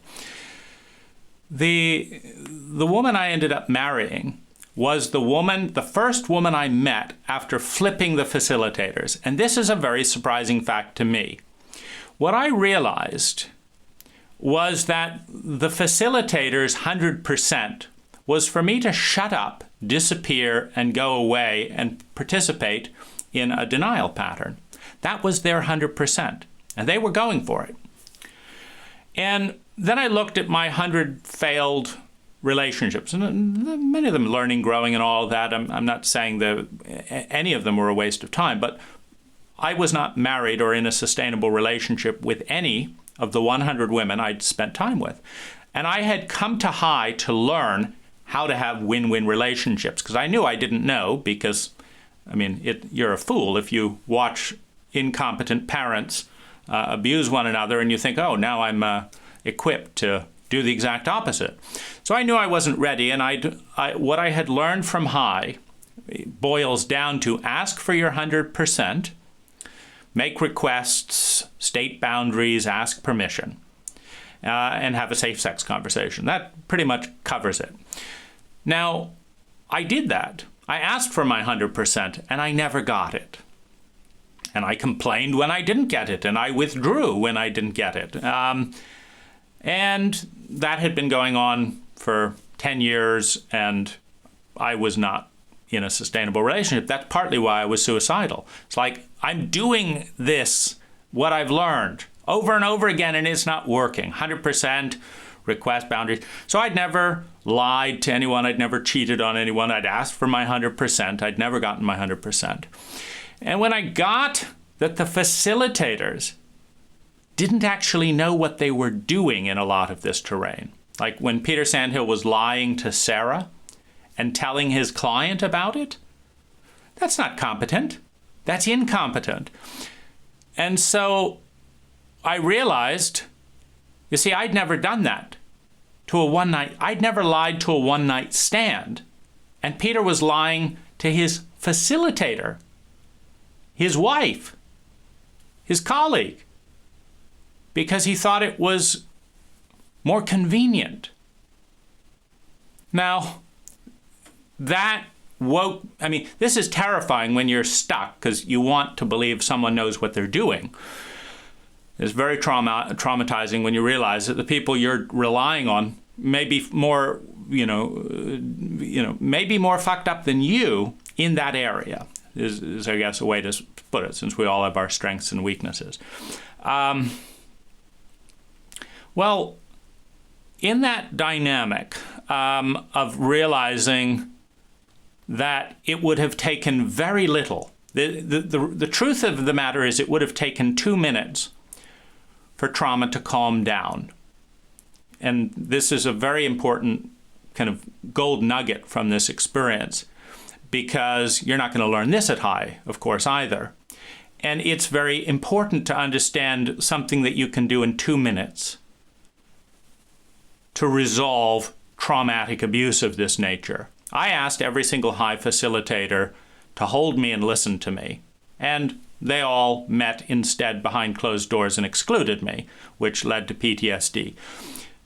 The woman I ended up marrying was the first woman I met after flipping the facilitators. And this is a very surprising fact to me. What I realized was that the facilitators' 100% was for me to shut up, disappear, and go away and participate in a denial pattern. That was their 100%, and they were going for it. And then I looked at my 100 failed relationships, and many of them learning, growing, and all of that. I'm not saying that any of them were a waste of time, but I was not married or in a sustainable relationship with any of the 100 women I'd spent time with. And I had come to High to learn how to have win-win relationships, because I knew I didn't know, because, you're a fool if you watch incompetent parents abuse one another and you think, oh, now I'm equipped to do the exact opposite. So I knew I wasn't ready, and what I had learned from High boils down to ask for your 100%, make requests, state boundaries, ask permission, and have a safe sex conversation. That pretty much covers it. Now, I did that. I asked for my 100%, and I never got it. And I complained when I didn't get it, and I withdrew when I didn't get it. And that had been going on for 10 years, and I was not in a sustainable relationship. That's partly why I was suicidal. It's like, I'm doing this, what I've learned, over and over again, and it's not working. 100%, request boundaries. So I'd never lied to anyone. I'd never cheated on anyone. I'd asked for my 100%. I'd never gotten my 100%. And when I got that the facilitators didn't actually know what they were doing in a lot of this terrain, like when Peter Sandhill was lying to Sarah and telling his client about it, that's not competent. That's incompetent. And so I realized, you see, I'd never done that to a one-night. I'd never lied to a one-night stand. And Peter was lying to his facilitator, his wife, his colleague, because he thought it was more convenient. Now, that woke, this is terrifying when you're stuck because you want to believe someone knows what they're doing. It's very traumatizing when you realize that the people you're relying on may be more, maybe more fucked up than you in that area, is I guess a way to put it, since we all have our strengths and weaknesses. Well, in that dynamic of realizing that it would have taken very little, the truth of the matter is it would have taken 2 minutes for trauma to calm down. And this is a very important kind of gold nugget from this experience, because you're not going to learn this at High, of course, either. And it's very important to understand something that you can do in 2 minutes to resolve traumatic abuse of this nature. I asked every single High facilitator to hold me and listen to me. And They all met instead behind closed doors and excluded me, which led to PTSD.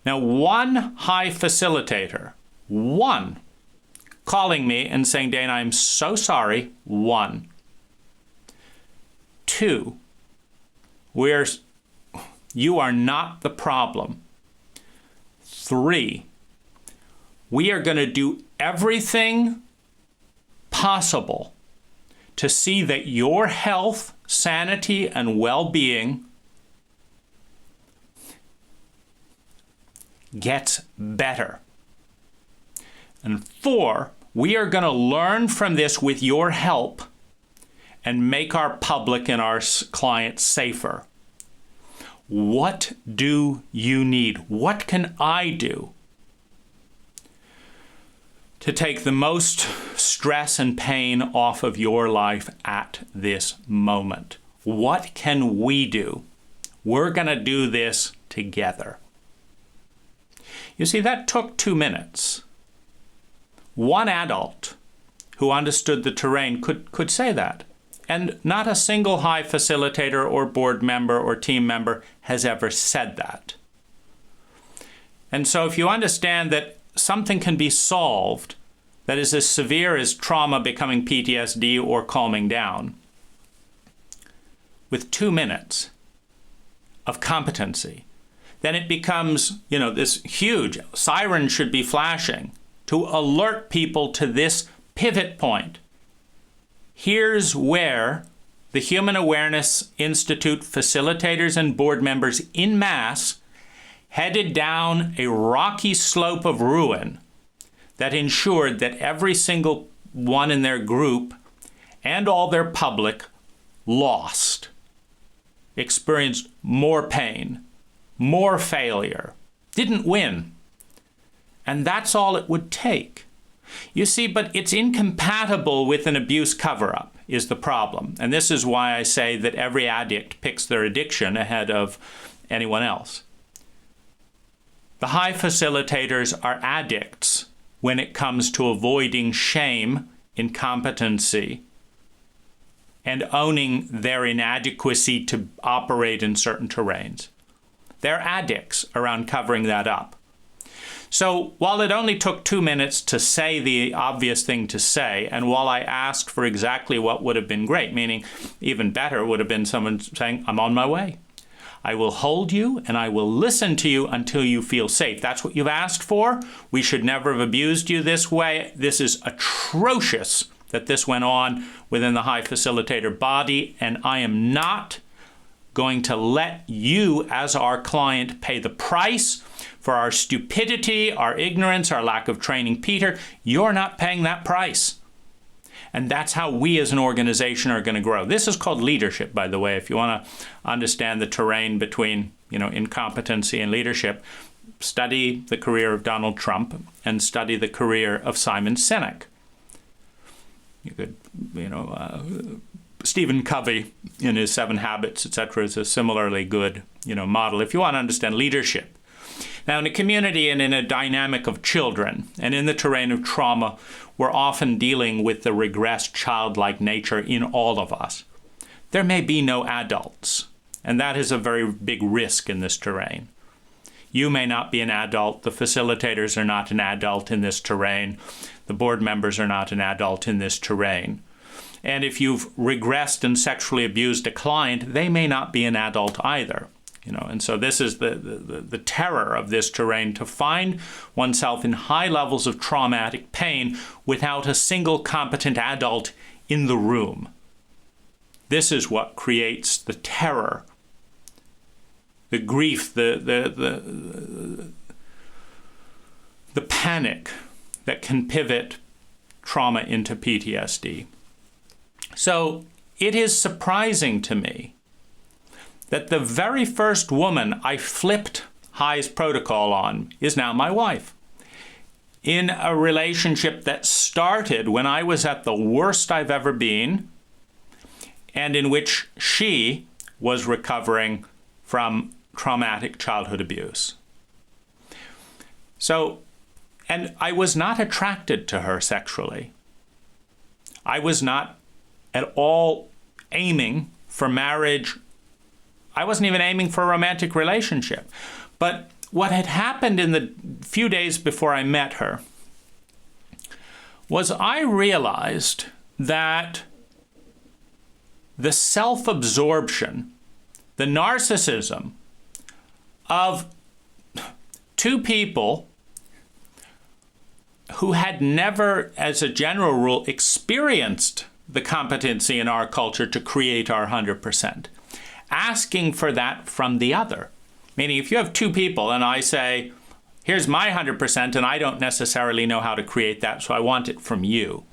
Now, one high facilitator, one, calling me and saying, Dane, I'm so sorry, one. Two, you are not the problem. Three, we are going to do everything possible to see that your health, sanity, and well-being gets better. And four, we are going to learn from this with your help and make our public and our clients safer. What do you need? What can I do to take the most stress and pain off of your life at this moment? What can we do? We're going to do this together. You see, that took 2 minutes. One adult who understood the terrain could say that. And not a single high facilitator or board member or team member has ever said that. And so if you understand that something can be solved that is as severe as trauma becoming PTSD or calming down with 2 minutes of competency, then it becomes, this huge siren should be flashing to alert people to this pivot point. Here's where the Human Awareness Institute facilitators and board members en masse headed down a rocky slope of ruin that ensured that every single one in their group and all their public lost, experienced more pain, more failure, didn't win. And that's all it would take. You see, but it's incompatible with an abuse cover-up is the problem. And this is why I say that every addict picks their addiction ahead of anyone else. The high facilitators are addicts when it comes to avoiding shame, incompetency, and owning their inadequacy to operate in certain terrains. They're addicts around covering that up. So while it only took 2 minutes to say the obvious thing to say, and while I asked for exactly what would have been great, meaning even better would have been someone saying, I'm on my way. I will hold you and I will listen to you until you feel safe. That's what you've asked for. We should never have abused you this way. This is atrocious that this went on within the high facilitator body, and I am not going to let you as our client pay the price for our stupidity, our ignorance, our lack of training. Peter, you're not paying that price. And that's how we as an organization are going to grow. This is called leadership, by the way. If you want to understand the terrain between, incompetency and leadership, study the career of Donald Trump and study the career of Simon Sinek. You could, Stephen Covey in his 7 Habits, etc., is a similarly good, model if you want to understand leadership. Now, in a community and in a dynamic of children and in the terrain of trauma, we're often dealing with the regressed childlike nature in all of us. There may be no adults, and that is a very big risk in this terrain. You may not be an adult. The facilitators are not an adult in this terrain. The board members are not an adult in this terrain. And if you've regressed and sexually abused a client, they may not be an adult either. And so this is the terror of this terrain, to find oneself in high levels of traumatic pain without a single competent adult in the room. This is what creates the terror, the grief, the panic that can pivot trauma into PTSD. So it is surprising to me that the very first woman I flipped High's protocol on is now my wife. In a relationship that started when I was at the worst I've ever been, and in which she was recovering from traumatic childhood abuse. And I was not attracted to her sexually. I was not at all aiming for marriage. I wasn't even aiming for a romantic relationship. But what had happened in the few days before I met her was I realized that the self-absorption, the narcissism of two people who had never, as a general rule, experienced the competency in our culture to create our 100%, asking for that from the other. Meaning, if you have two people and I say, here's my 100%, and I don't necessarily know how to create that, so I want it from you.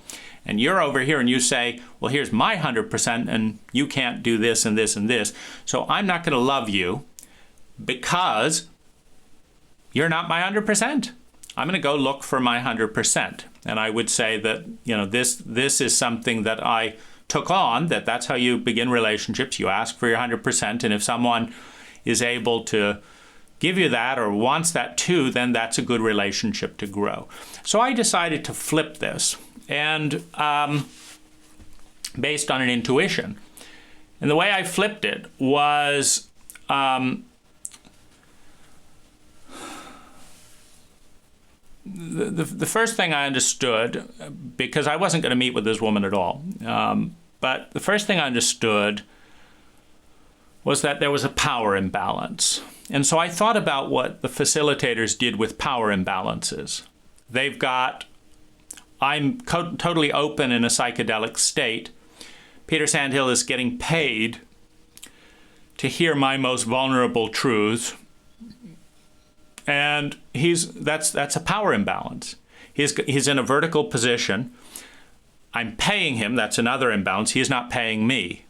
And you're over here and you say, well, here's my 100%, and you can't do this and this and this, so I'm not going to love you because you're not my 100%. I'm going to go look for my 100%. And I would say that, this is something that I took on, that's how you begin relationships. You ask for your 100%, and if someone is able to give you that or wants that too, then that's a good relationship to grow. So I decided to flip this, and based on an intuition. And the way I flipped it was the first thing I understood, because I wasn't going to meet with this woman at all, but the first thing I understood was that there was a power imbalance. And so I thought about what the facilitators did with power imbalances. They've got, I'm totally open in a psychedelic state. Peter Sandhill is getting paid to hear my most vulnerable truths. And that's a power imbalance. He's in a vertical position. I'm paying him. That's another imbalance. He's not paying me,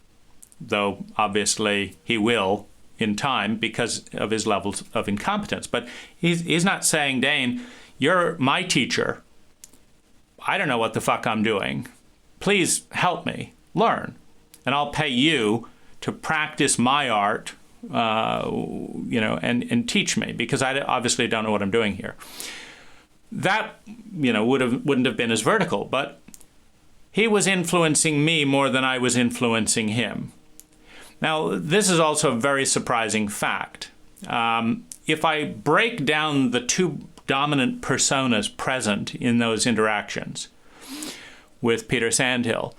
though obviously he will in time because of his levels of incompetence. But he's not saying, Dane, you're my teacher. I don't know what the fuck I'm doing. Please help me learn, and I'll pay you to practice my art, and teach me, because I obviously don't know what I'm doing here. That, wouldn't have been as vertical, but he was influencing me more than I was influencing him. Now, this is also a very surprising fact. If I break down the two dominant personas present in those interactions with Peter Sandhill,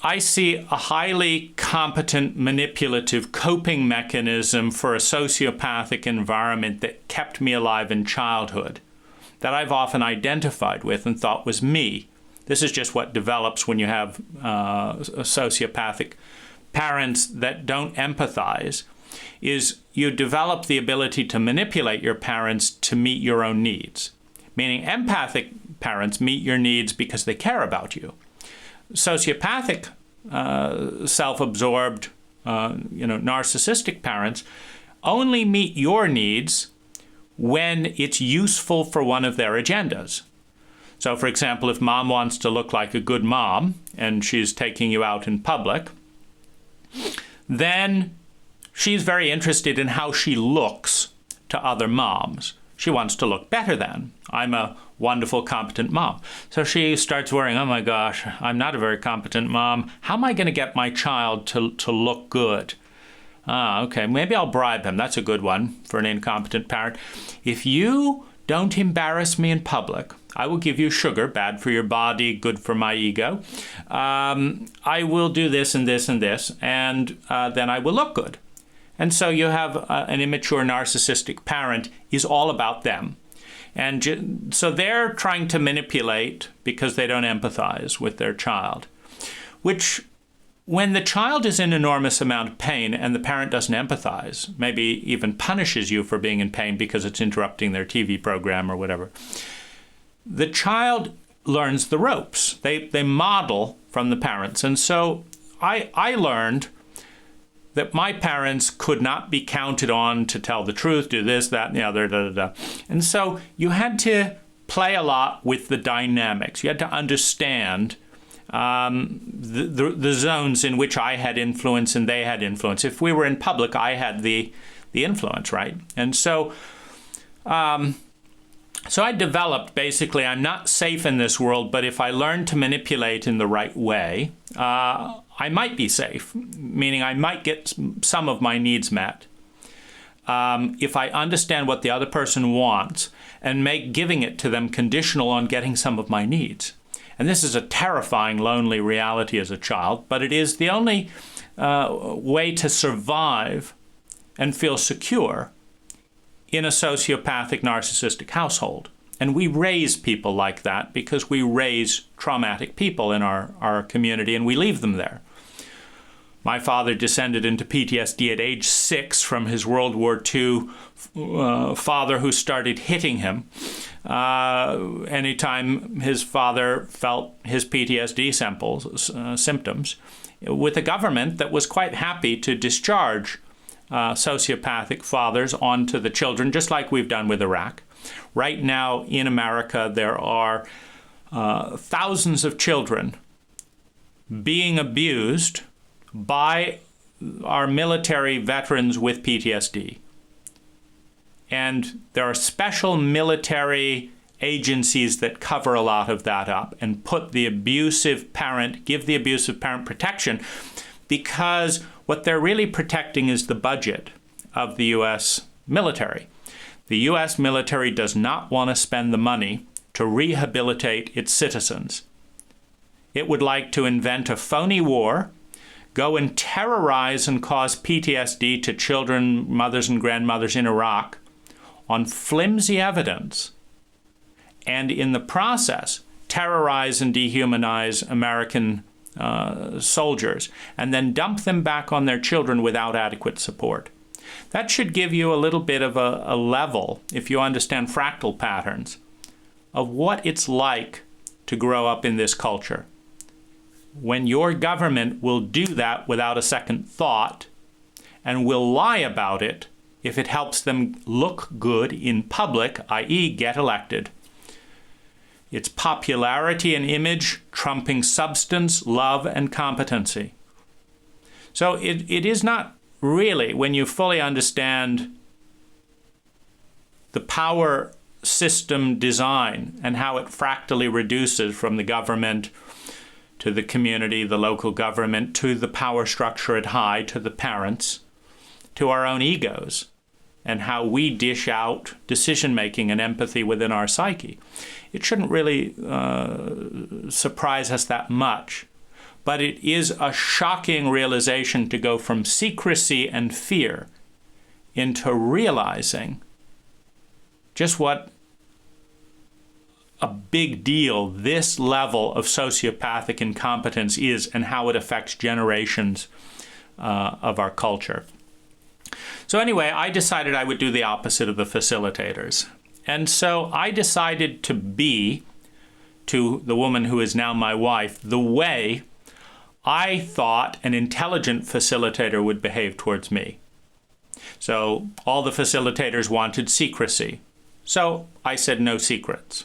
I see a highly competent, manipulative coping mechanism for a sociopathic environment that kept me alive in childhood, that I've often identified with and thought was me. This is just what develops when you have sociopathic parents that don't empathize, is you develop the ability to manipulate your parents to meet your own needs. Meaning empathic parents meet your needs because they care about you. Sociopathic, self-absorbed, narcissistic parents only meet your needs when it's useful for one of their agendas. So, for example, if mom wants to look like a good mom and she's taking you out in public, then she's very interested in how she looks to other moms. She wants to look better than. I'm a wonderful, competent mom. So she starts worrying, oh my gosh, I'm not a very competent mom. How am I going to get my child to look good? Okay, maybe I'll bribe him. That's a good one for an incompetent parent. If you don't embarrass me in public, I will give you sugar, bad for your body, good for my ego. I will do this and this and this, and then I will look good. And so you have an immature narcissistic parent is all about them. And so they're trying to manipulate because they don't empathize with their child, which when the child is in enormous amount of pain and the parent doesn't empathize, maybe even punishes you for being in pain because it's interrupting their TV program or whatever, the child learns the ropes. They model from the parents. And so I learned that my parents could not be counted on to tell the truth, do this, that, and the other, And so you had to play a lot with the dynamics. You had to understand the zones in which I had influence and they had influence. If we were in public, I had the influence, right? And so So I developed, basically, I'm not safe in this world, but if I learn to manipulate in the right way, I might be safe, meaning I might get some of my needs met. If I understand what the other person wants and make giving it to them conditional on getting some of my needs. And this is a terrifying, lonely reality as a child, but it is the only way to survive and feel secure in a sociopathic, narcissistic household. And we raise people like that because we raise traumatic people in our community and we leave them there. My father descended into PTSD at age 6 from his World War II father who started hitting him anytime his father felt his PTSD symptoms, with a government that was quite happy to discharge sociopathic fathers onto the children, just like we've done with Iraq. Right now in America, there are thousands of children being abused by our military veterans with PTSD. And there are special military agencies that cover a lot of that up and put the abusive parent, give the abusive parent protection, because what they're really protecting is the budget of the U.S. military. The U.S. military does not want to spend the money to rehabilitate its citizens. It would like to invent a phony war, go and terrorize and cause PTSD to children, mothers, and grandmothers in Iraq on flimsy evidence, and in the process, terrorize and dehumanize American soldiers, and then dump them back on their children without adequate support. That should give you a little bit of a level, if you understand fractal patterns, of what it's like to grow up in this culture. When your government will do that without a second thought and will lie about it if it helps them look good in public, i.e. get elected. It's popularity and image trumping substance, love, and competency. So it is not really, when you fully understand the power system design and how it fractally reduces from the government to the community, the local government, to the power structure at high, to the parents, to our own egos, and how we dish out decision-making and empathy within our psyche. It shouldn't really surprise us that much, but it is a shocking realization to go from secrecy and fear into realizing just what a big deal this level of sociopathic incompetence is and how it affects generations of our culture. So anyway, I decided I would do the opposite of the facilitators. And so I decided to be, to the woman who is now my wife, the way I thought an intelligent facilitator would behave towards me. So all the facilitators wanted secrecy. So I said no secrets.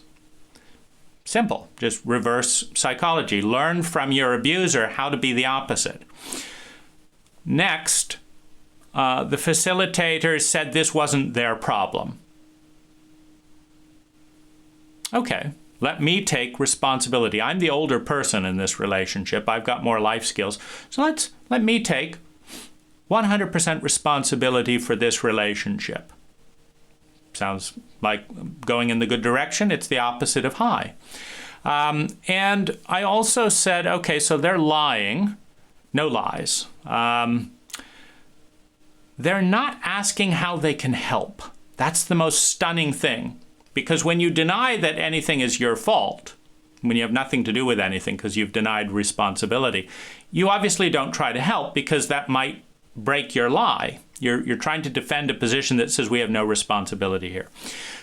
Simple, just reverse psychology. Learn from your abuser how to be the opposite. Next, the facilitators said this wasn't their problem. Okay, let me take responsibility. I'm the older person in this relationship. I've got more life skills. So let me take 100% responsibility for this relationship. Sounds like going in the good direction. It's the opposite of high. And I also said, okay, so they're lying. No lies. They're not asking how they can help. That's the most stunning thing. Because when you deny that anything is your fault, when you have nothing to do with anything because you've denied responsibility, you obviously don't try to help because that might break your lie. You're trying to defend a position that says we have no responsibility here.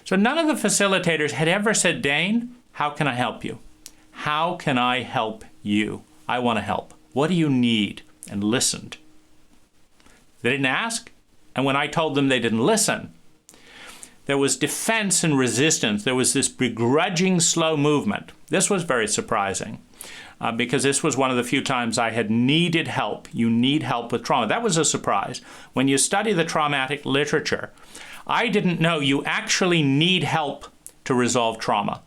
So none of the facilitators had ever said, Dane, how can I help you? How can I help you? I want to help. What do you need? And listened. They didn't ask, and when I told them they didn't listen, there was defense and resistance. There was this begrudging, slow movement. This was very surprising because this was one of the few times I had needed help. You need help with trauma. That was a surprise. When you study the traumatic literature, I didn't know you actually need help to resolve trauma.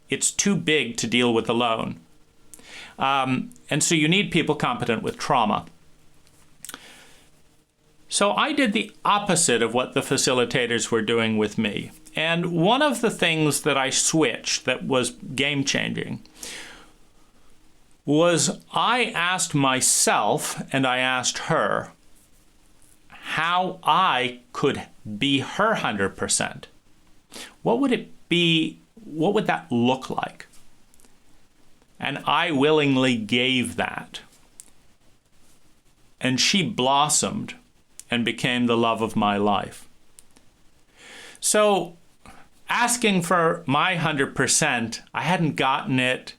It's too big to deal with alone. And so you need people competent with trauma. So I did the opposite of what the facilitators were doing with me. And one of the things that I switched that was game-changing was I asked myself and I asked her how I could be her 100%. What would it be? What would that look like? And I willingly gave that. And she blossomed and became the love of my life. So asking for my 100%, I hadn't gotten it,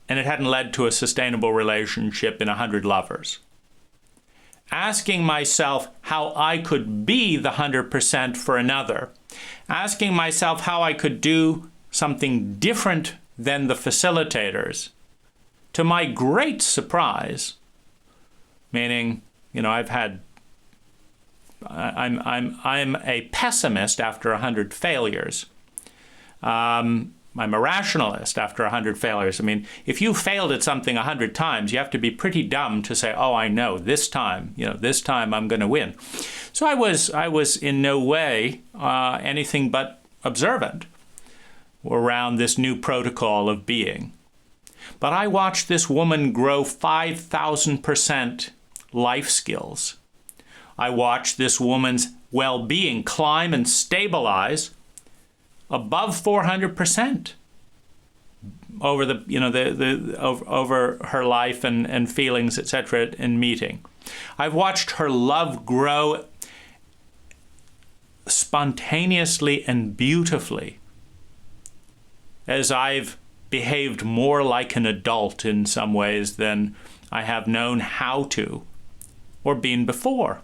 and it hadn't led to a sustainable relationship in 100 lovers. Asking myself how I could be the 100% for another. Asking myself how I could do something different than the facilitators. To my great surprise, meaning, I'm a pessimist after 100 failures. I'm a rationalist after 100 failures. I mean, if you failed at something 100 times, you have to be pretty dumb to say, oh, I know, this time I'm going to win. So I was in no way anything but observant around this new protocol of being. But I watched this woman grow 5,000% life skills. I watched this woman's well-being climb and stabilize above 400% over over her life and feelings, etc. in meeting. I've watched her love grow spontaneously and beautifully as I've behaved more like an adult in some ways than I have known how to or been before.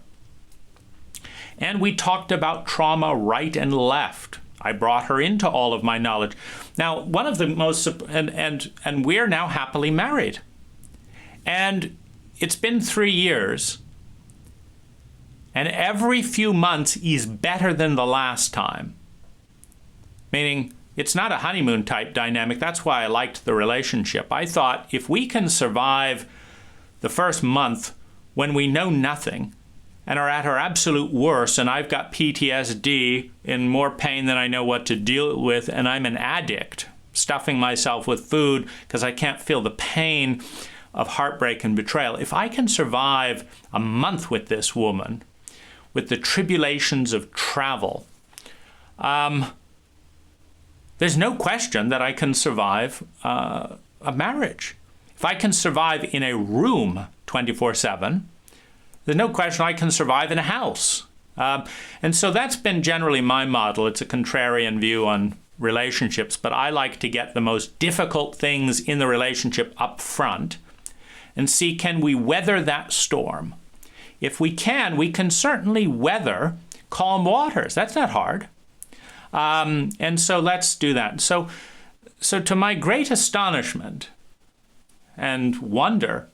And we talked about trauma right and left. I brought her into all of my knowledge. Now, one of the most, and we're now happily married. And it's been 3 years. And every few months is better than the last time. Meaning, it's not a honeymoon type dynamic. That's why I liked the relationship. I thought if we can survive the first month when we know nothing and are at our absolute worst, and I've got PTSD in more pain than I know what to deal with, and I'm an addict, stuffing myself with food because I can't feel the pain of heartbreak and betrayal. If I can survive a month with this woman, with the tribulations of travel, there's no question that I can survive a marriage. If I can survive in a room 24/7, there's no question I can survive in a house. And so that's been generally my model. It's a contrarian view on relationships, but I like to get the most difficult things in the relationship up front and see, can we weather that storm? If we can certainly weather calm waters. That's not hard. And so let's do that. So to my great astonishment and wonder,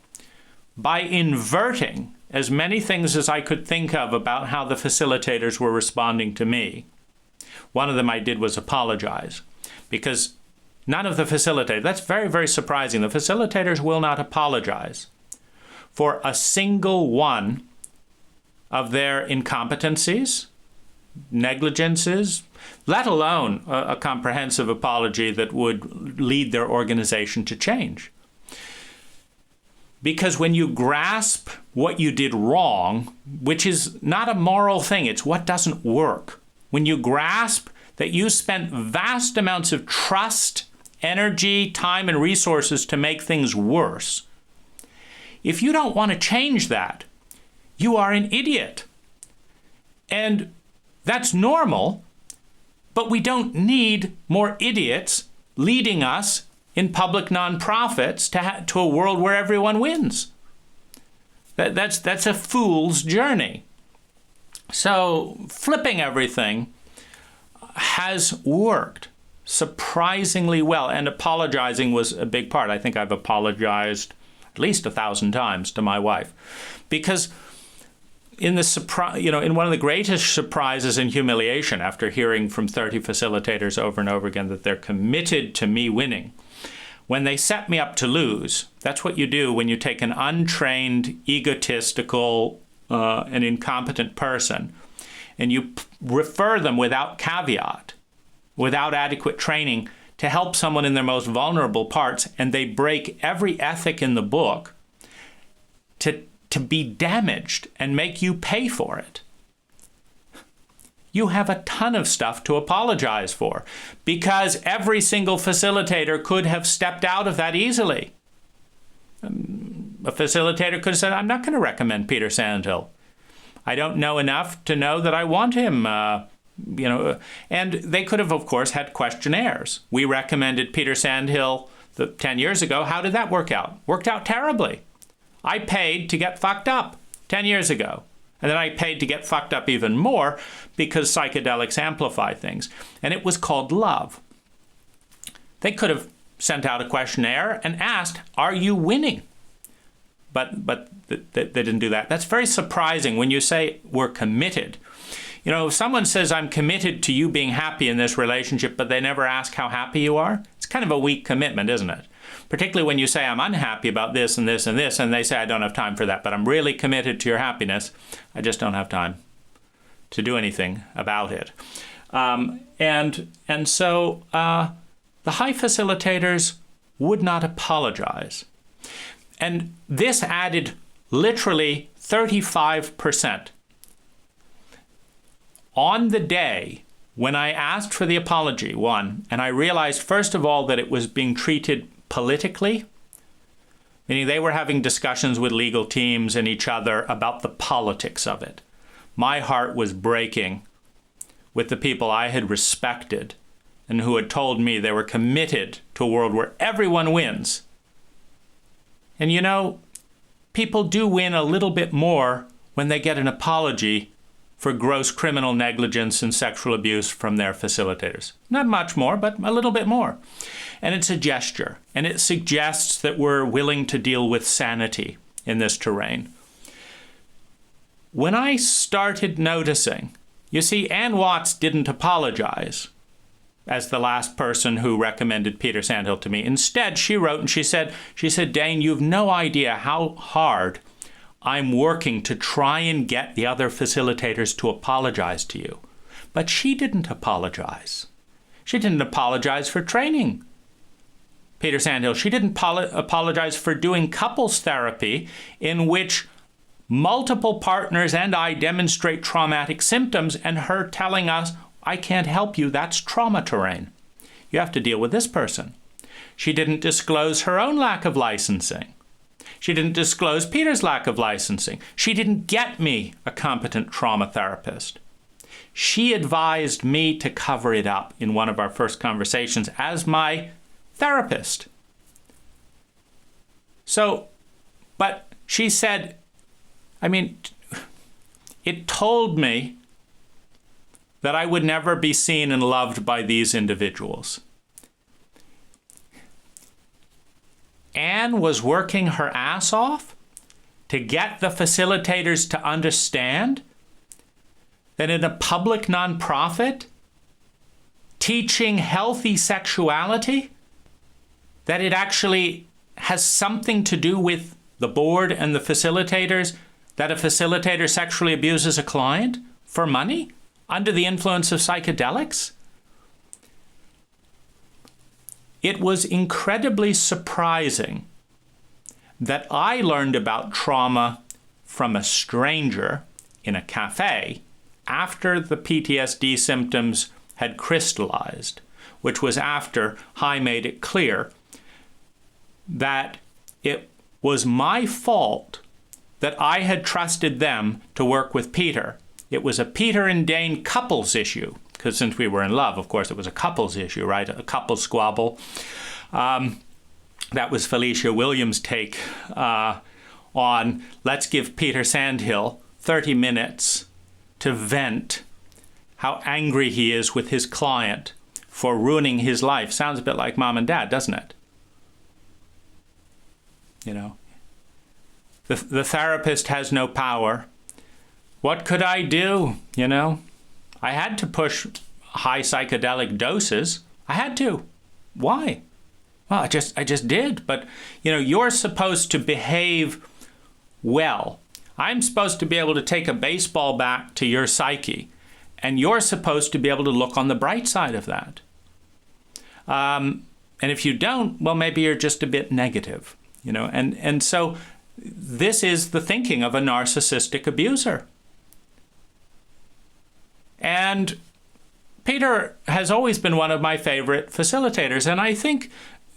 by inverting as many things as I could think of about how the facilitators were responding to me, one of them I did was apologize, because none of the facilitators, that's very, very surprising. The facilitators will not apologize for a single one of their incompetencies, negligences, let alone a comprehensive apology that would lead their organization to change. Because when you grasp what you did wrong, which is not a moral thing, it's what doesn't work. When you grasp that you spent vast amounts of trust, energy, time, and resources to make things worse, if you don't want to change that, you are an idiot. And that's normal, but we don't need more idiots leading us in public nonprofits to a world where everyone wins. That's a fool's journey. So flipping everything has worked surprisingly well, and apologizing was a big part. I think I've apologized at least 1,000 times to my wife, because in one of the greatest surprises and humiliation after hearing from 30 facilitators over and over again that they're committed to me winning, when they set me up to lose. That's what you do when you take an untrained, egotistical, and incompetent person and you refer them without caveat, without adequate training, to help someone in their most vulnerable parts, and they break every ethic in the book to be damaged and make you pay for it. You have a ton of stuff to apologize for, because every single facilitator could have stepped out of that easily. A facilitator could have said, I'm not going to recommend Peter Sandhill. I don't know enough to know that I want him, and they could have, of course, had questionnaires. We recommended Peter Sandhill 10 years ago. How did that work out? Worked out terribly. I paid to get fucked up 10 years ago. And then I paid to get fucked up even more because psychedelics amplify things. And it was called love. They could have sent out a questionnaire and asked, are you winning? But they didn't do that. That's very surprising when you say we're committed. If someone says, I'm committed to you being happy in this relationship, but they never ask how happy you are, it's kind of a weak commitment, isn't it? Particularly when you say, I'm unhappy about this and this and this, and they say, I don't have time for that, but I'm really committed to your happiness. I just don't have time to do anything about it. So the high facilitators would not apologize. And this added literally 35%. On the day when I asked for the apology, and I realized, first of all, that it was being treated politically, meaning they were having discussions with legal teams and each other about the politics of it. My heart was breaking with the people I had respected and who had told me they were committed to a world where everyone wins. And people do win a little bit more when they get an apology for gross criminal negligence and sexual abuse from their facilitators. Not much more, but a little bit more. And it's a gesture, and it suggests that we're willing to deal with sanity in this terrain. When I started noticing, you see, Ann Watts didn't apologize as the last person who recommended Peter Sandhill to me. Instead, she wrote and she said, Dane, you've no idea how hard I'm working to try and get the other facilitators to apologize to you. But she didn't apologize. She didn't apologize for training Peter Sandhill. She didn't apologize for doing couples therapy in which multiple partners and I demonstrate traumatic symptoms, and her telling us, I can't help you, that's trauma terrain. You have to deal with this person. She didn't disclose her own lack of licensing. She didn't disclose Peter's lack of licensing. She didn't get me a competent trauma therapist. She advised me to cover it up in one of our first conversations as my therapist. But she said, it told me that I would never be seen and loved by these individuals. Anne was working her ass off to get the facilitators to understand that in a public nonprofit teaching healthy sexuality, that it actually has something to do with the board and the facilitators, that a facilitator sexually abuses a client for money under the influence of psychedelics. It was incredibly surprising that I learned about trauma from a stranger in a cafe after the PTSD symptoms had crystallized, which was after Hai made it clear that it was my fault that I had trusted them to work with Peter. It was a Peter and Dane couples issue, because since we were in love, of course, it was a couples issue, right? A couple squabble. That was Felicia Williams' take on let's give Peter Sandhill 30 minutes to vent how angry he is with his client for ruining his life. Sounds a bit like mom and dad, doesn't it? The therapist has no power. what could I do? I had to push high psychedelic doses. I had to. Why? Well, I just did. But, you're supposed to behave well. I'm supposed to be able to take a baseball bat to your psyche, and you're supposed to be able to look on the bright side of that. And if you don't, well, maybe you're just a bit negative, And so this is the thinking of a narcissistic abuser. And Peter has always been one of my favorite facilitators, and I think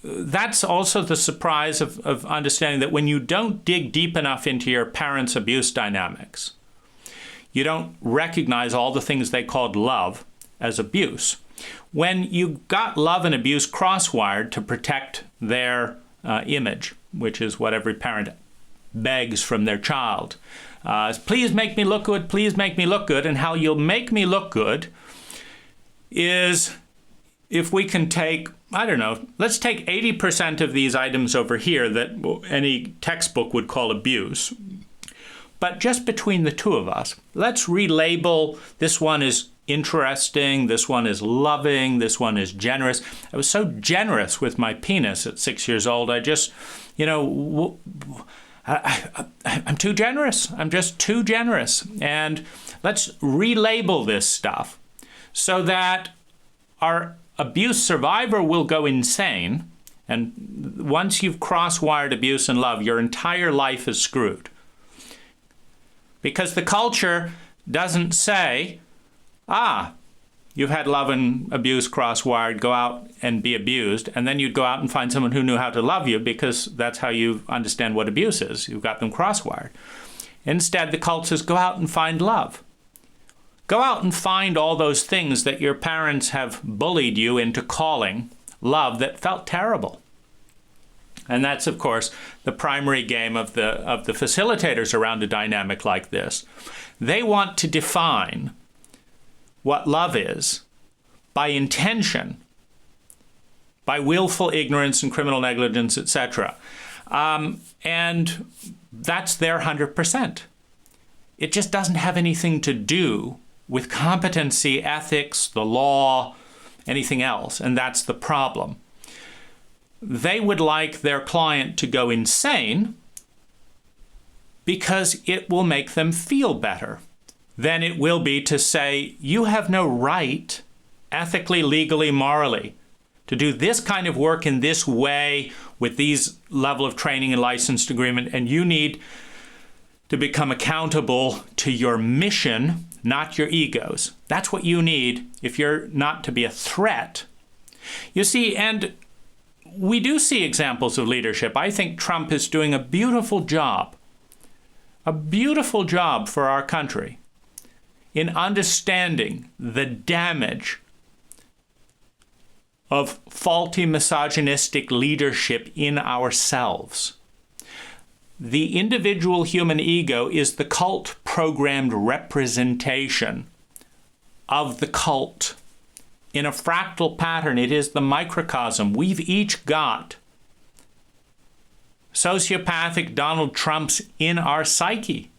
that's also the surprise of understanding that when you don't dig deep enough into your parents' abuse dynamics, you don't recognize all the things they called love as abuse. When you got love and abuse cross-wired to protect their image, which is what every parent begs from their child, please make me look good, please make me look good, and how you'll make me look good is if we can take, let's take 80% of these items over here that any textbook would call abuse. But just between the two of us, let's relabel, this one is interesting, this one is loving, this one is generous. I was so generous with my penis at 6 years old. I just, I'm too generous. I'm just too generous. And let's relabel this stuff so that our abuse survivor will go insane. And once you've cross-wired abuse and love, your entire life is screwed. Because the culture doesn't say, you've had love and abuse cross-wired, go out and be abused, and then you'd go out and find someone who knew how to love you, because that's how you understand what abuse is. You've got them cross-wired. Instead, the cult says, go out and find love. Go out and find all those things that your parents have bullied you into calling love that felt terrible. And that's, of course, the primary game of the facilitators around a dynamic like this. They want to define what love is by intention, by willful ignorance and criminal negligence, etc. And that's their 100%. It just doesn't have anything to do with competency, ethics, the law, anything else, and that's the problem. They would like their client to go insane because it will make them feel better than it will be to say, you have no right, ethically, legally, morally, to do this kind of work in this way with these level of training and licensed agreement, and you need to become accountable to your mission, not your egos. That's what you need if you're not to be a threat. You see, and we do see examples of leadership. I think Trump is doing a beautiful job for our country in understanding the damage of faulty misogynistic leadership in ourselves. The individual human ego is the cult-programmed representation of the cult. In a fractal pattern, it is the microcosm. We've each got sociopathic Donald Trumps in our psyche.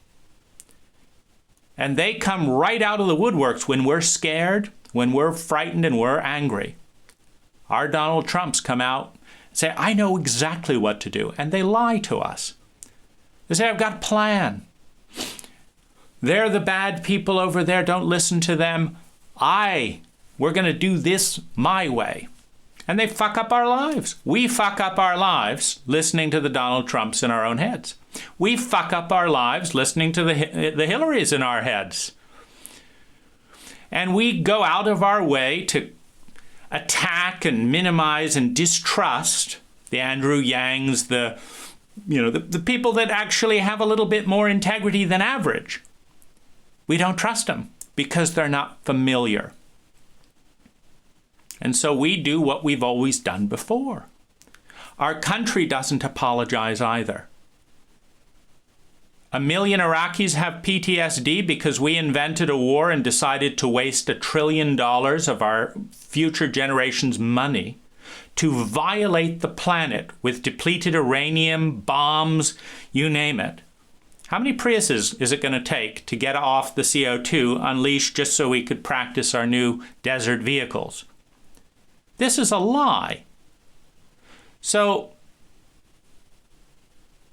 And they come right out of the woodworks when we're scared, when we're frightened, and we're angry. Our Donald Trumps come out and say, I know exactly what to do. And they lie to us. They say, I've got a plan. They're the bad people over there. Don't listen to them. We're going to do this my way. And they fuck up our lives. We fuck up our lives listening to the Donald Trumps in our own heads. We fuck up our lives listening to the Hillarys in our heads. And we go out of our way to attack and minimize and distrust the Andrew Yangs, the people that actually have a little bit more integrity than average. We don't trust them because they're not familiar. And so we do what we've always done before. Our country doesn't apologize either. 1 million Iraqis have PTSD because we invented a war and decided to waste $1 trillion of our future generations' money to violate the planet with depleted uranium, bombs, you name it. How many Priuses is it going to take to get off the CO2 unleashed just so we could practice our new desert vehicles? This is a lie. So,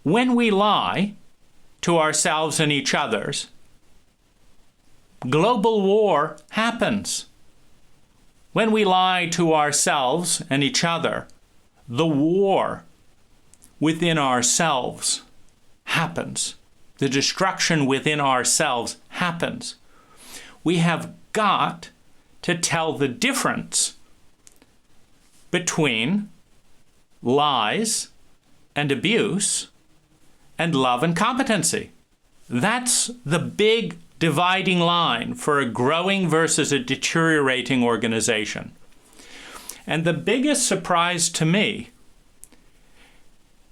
when we lie to ourselves and each others, global war happens. When we lie to ourselves and each other, the war within ourselves happens. The destruction within ourselves happens. We have got to tell the difference between lies and abuse and love and competency. That's the big dividing line for a growing versus a deteriorating organization. And the biggest surprise to me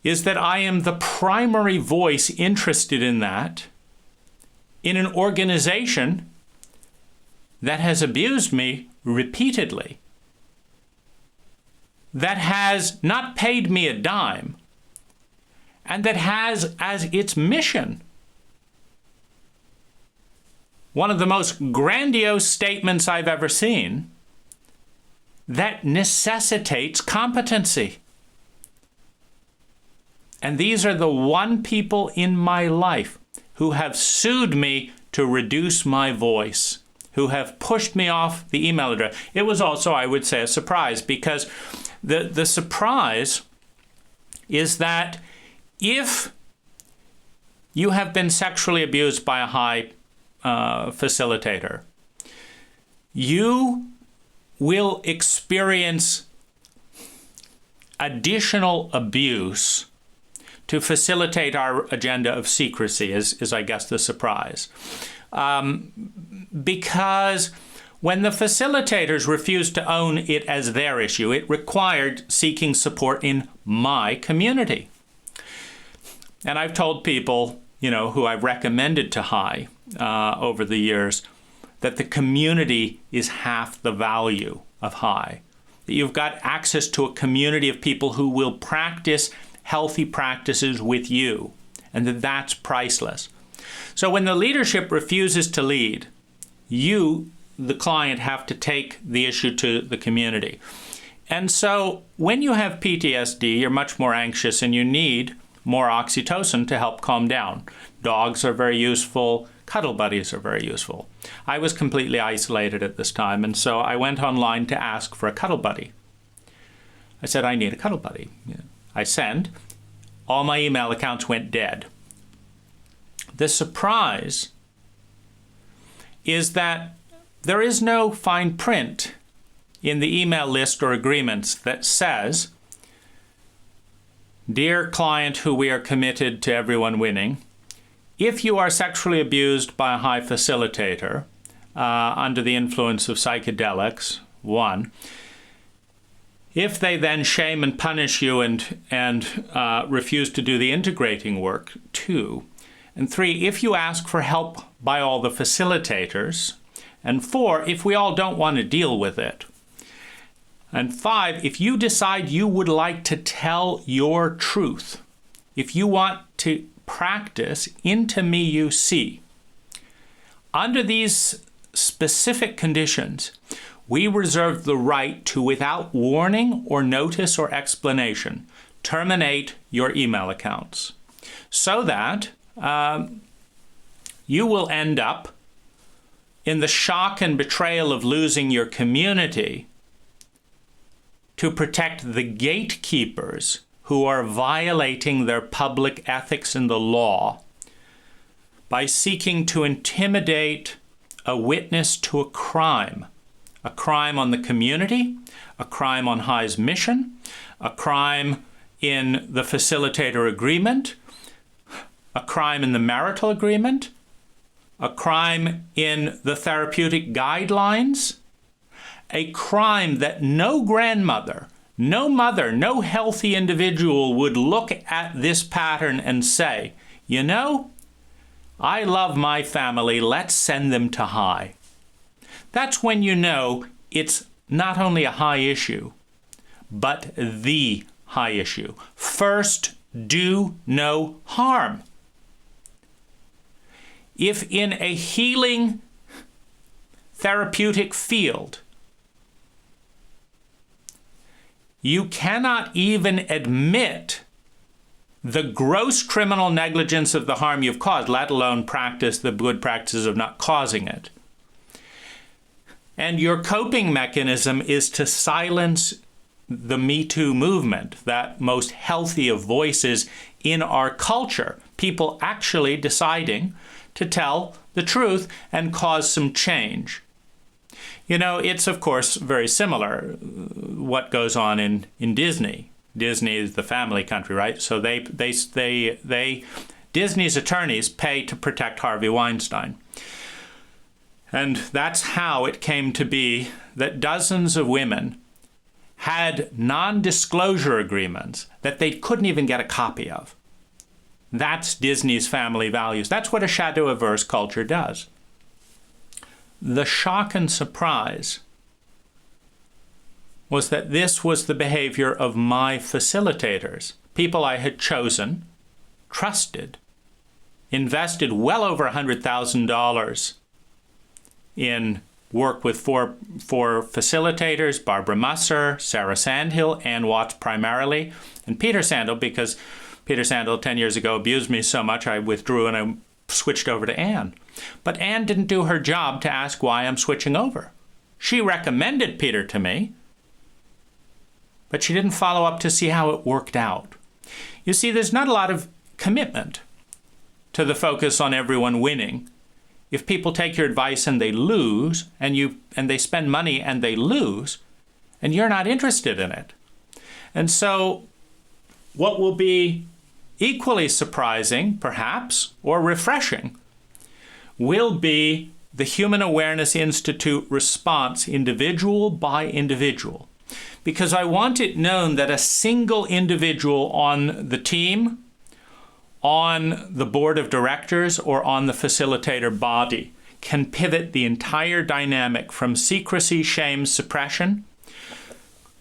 is that I am the primary voice interested in that in an organization that has abused me repeatedly, that has not paid me a dime, and that has as its mission one of the most grandiose statements I've ever seen that necessitates competency. And these are the one people in my life who have sued me to reduce my voice, who have pushed me off the email address. It was also, I would say, a surprise, because the surprise is that if you have been sexually abused by a high facilitator, you will experience additional abuse to facilitate our agenda of secrecy, is I guess the surprise. Because when the facilitators refused to own it as their issue, it required seeking support in my community. And I've told people, who I've recommended to high over the years, that the community is half the value of high. That you've got access to a community of people who will practice healthy practices with you, and that's priceless. So when the leadership refuses to lead, you, the client, have to take the issue to the community. And so when you have PTSD, you're much more anxious and you need more oxytocin to help calm down. Dogs are very useful. Cuddle buddies are very useful. I was completely isolated at this time, and so I went online to ask for a cuddle buddy. I said, I need a cuddle buddy. I sent. All my email accounts went dead. The surprise is that there is no fine print in the email list or agreements that says, dear client who we are committed to everyone winning, if you are sexually abused by a high facilitator under the influence of psychedelics, 1, if they then shame and punish you and refuse to do the integrating work, 2, and 3, if you ask for help by all the facilitators, and 4, if we all don't want to deal with it, and 5, if you decide you would like to tell your truth, if you want to practice into me you see, under these specific conditions, we reserve the right to, without warning or notice or explanation, terminate your email accounts so that you will end up in the shock and betrayal of losing your community to protect the gatekeepers who are violating their public ethics in the law by seeking to intimidate a witness to a crime on the community, a crime on High's mission, a crime in the facilitator agreement, a crime in the marital agreement, a crime in the therapeutic guidelines, a crime that no grandmother, no mother, no healthy individual would look at this pattern and say, I love my family, let's send them to high. That's when you know it's not only a high issue, but the high issue. First, do no harm. if in a healing therapeutic field you cannot even admit the gross criminal negligence of the harm you've caused, let alone practice the good practices of not causing it, and your coping mechanism is to silence the Me Too movement, that most healthy of voices in our culture, people actually deciding to tell the truth and cause some change. You know, it's of course very similar what goes on in Disney. Disney is the family country, right? So Disney's attorneys pay to protect Harvey Weinstein. And that's how it came to be that dozens of women had non-disclosure agreements that they couldn't even get a copy of. That's Disney's family values. That's what a shadow-averse culture does. The shock and surprise was that this was the behavior of my facilitators, people I had chosen, trusted, invested well over $100,000 in work with four facilitators, Barbara Musser, Sarah Sandhill, Ann Watts primarily, and Peter Sandhill, because Peter Sandhill 10 years ago abused me so much I withdrew and I switched over to Ann. But Ann didn't do her job to ask why I'm switching over. She recommended Peter to me, but she didn't follow up to see how it worked out. You see, there's not a lot of commitment to the focus on everyone winning. If people take your advice and they lose, and they spend money and they lose, and you're not interested in it. And so what will be equally surprising, perhaps, or refreshing, will be the Human Awareness Institute response, individual by individual. Because I want it known that a single individual on the team, on the board of directors, or on the facilitator body can pivot the entire dynamic from secrecy, shame, suppression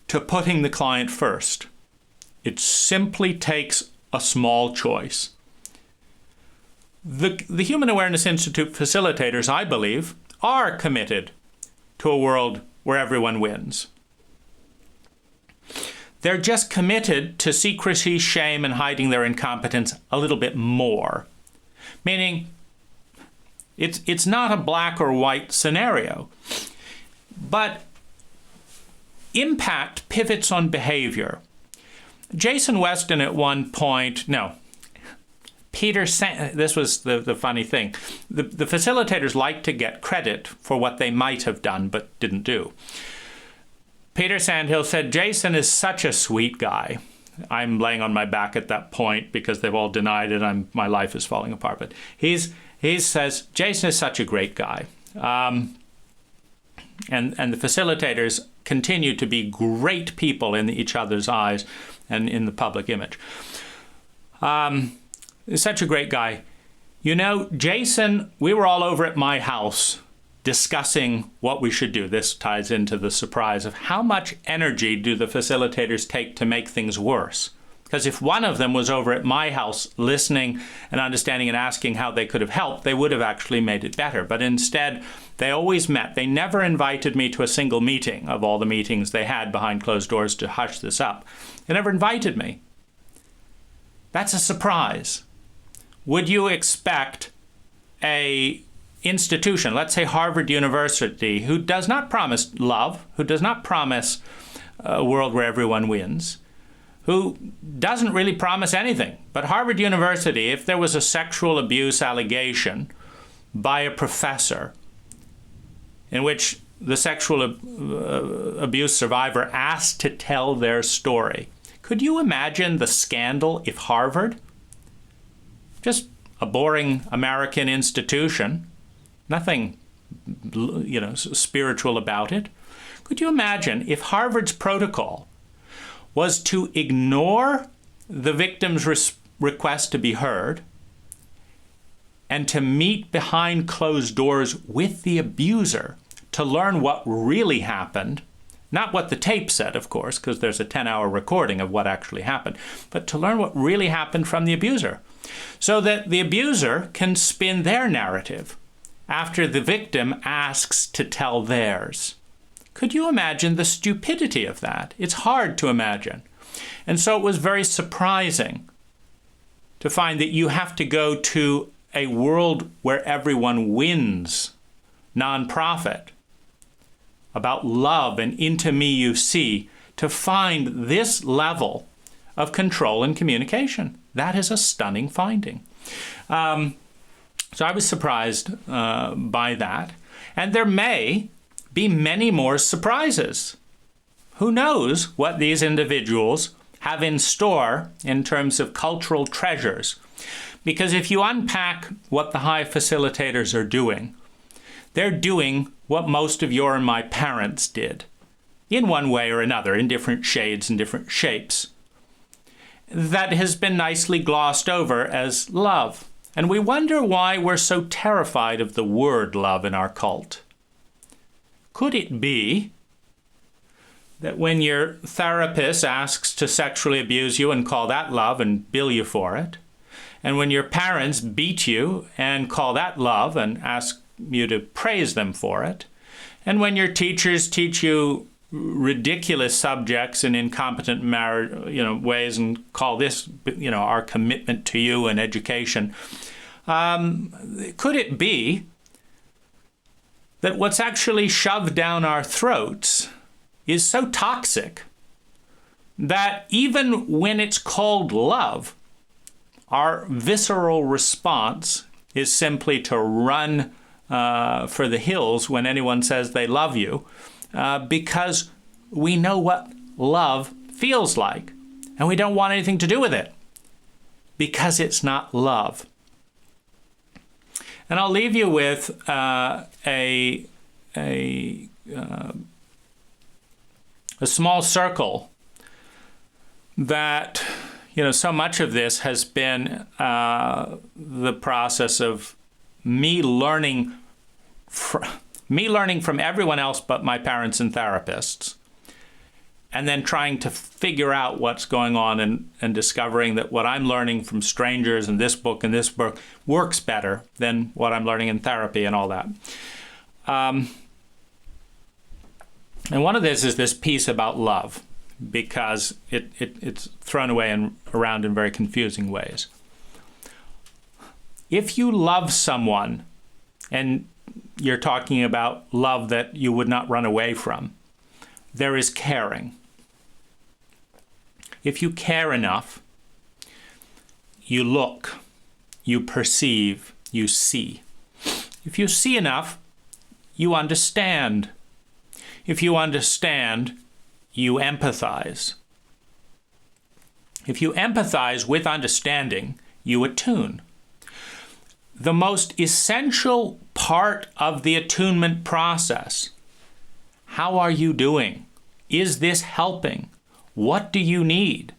to putting the client first. It simply takes a small choice. The Human Awareness Institute facilitators, I believe, are committed to a world where everyone wins. They're just committed to secrecy, shame, and hiding their incompetence a little bit more. Meaning, it's not a black or white scenario. But impact pivots on behavior. Jason Weston at one point, this was the funny thing. The facilitators like to get credit for what they might have done but didn't do. Peter Sandhill said, Jason is such a sweet guy. I'm laying on my back at that point because they've all denied it. My life is falling apart. But he says, Jason is such a great guy. And the facilitators continue to be great people in each other's eyes and in the public image. He's such a great guy. You know, Jason, we were all over at my house discussing what we should do. This ties into the surprise of how much energy do the facilitators take to make things worse. Because if one of them was over at my house listening and understanding and asking how they could have helped, they would have actually made it better. But instead, they always met. They never invited me to a single meeting of all the meetings they had behind closed doors to hush this up. They never invited me. That's a surprise. Would you expect a institution, let's say Harvard University, who does not promise love, who does not promise a world where everyone wins, who doesn't really promise anything. But Harvard University, if there was a sexual abuse allegation by a professor in which the sexual abuse survivor asked to tell their story, could you imagine the scandal if Harvard, just a boring American institution, nothing, spiritual about it. Could you imagine if Harvard's protocol was to ignore the victim's request to be heard and to meet behind closed doors with the abuser to learn what really happened, not what the tape said, of course, because there's a 10-hour recording of what actually happened, but to learn what really happened from the abuser? so that the abuser can spin their narrative after the victim asks to tell theirs. Could you imagine the stupidity of that? It's hard to imagine. And so it was very surprising to find that you have to go to a world where everyone wins nonprofit about love and into me you see to find this level of control and communication. That is a stunning finding. So I was surprised by that. And there may be many more surprises. Who knows what these individuals have in store in terms of cultural treasures? Because if you unpack what the high facilitators are doing, they're doing what most of your and my parents did, in one way or another, in different shades and different shapes. That has been nicely glossed over as love. And we wonder why we're so terrified of the word love in our cult. Could it be that when your therapist asks to sexually abuse you and call that love and bill you for it, and when your parents beat you and call that love and ask you to praise them for it, and when your teachers teach you ridiculous subjects in incompetent ways and call this our commitment to you and education, could it be that what's actually shoved down our throats is so toxic that even when it's called love, our visceral response is simply to run for the hills when anyone says they love you, because we know what love feels like, and we don't want anything to do with it, because it's not love. And I'll leave you with a small circle that, so much of this has been the process of me learning from everyone else but my parents and therapists, and then trying to figure out what's going on and discovering that what I'm learning from strangers and this book works better than what I'm learning in therapy and all that. And one of this is this piece about love, because it's thrown away around in very confusing ways. If you love someone, and you're talking about love that you would not run away from, there is caring. If you care enough, you look, you perceive, you see. If you see enough, you understand. If you understand, you empathize. If you empathize with understanding, you attune. The most essential part of the attunement process: how are you doing? Is this helping? What do you need?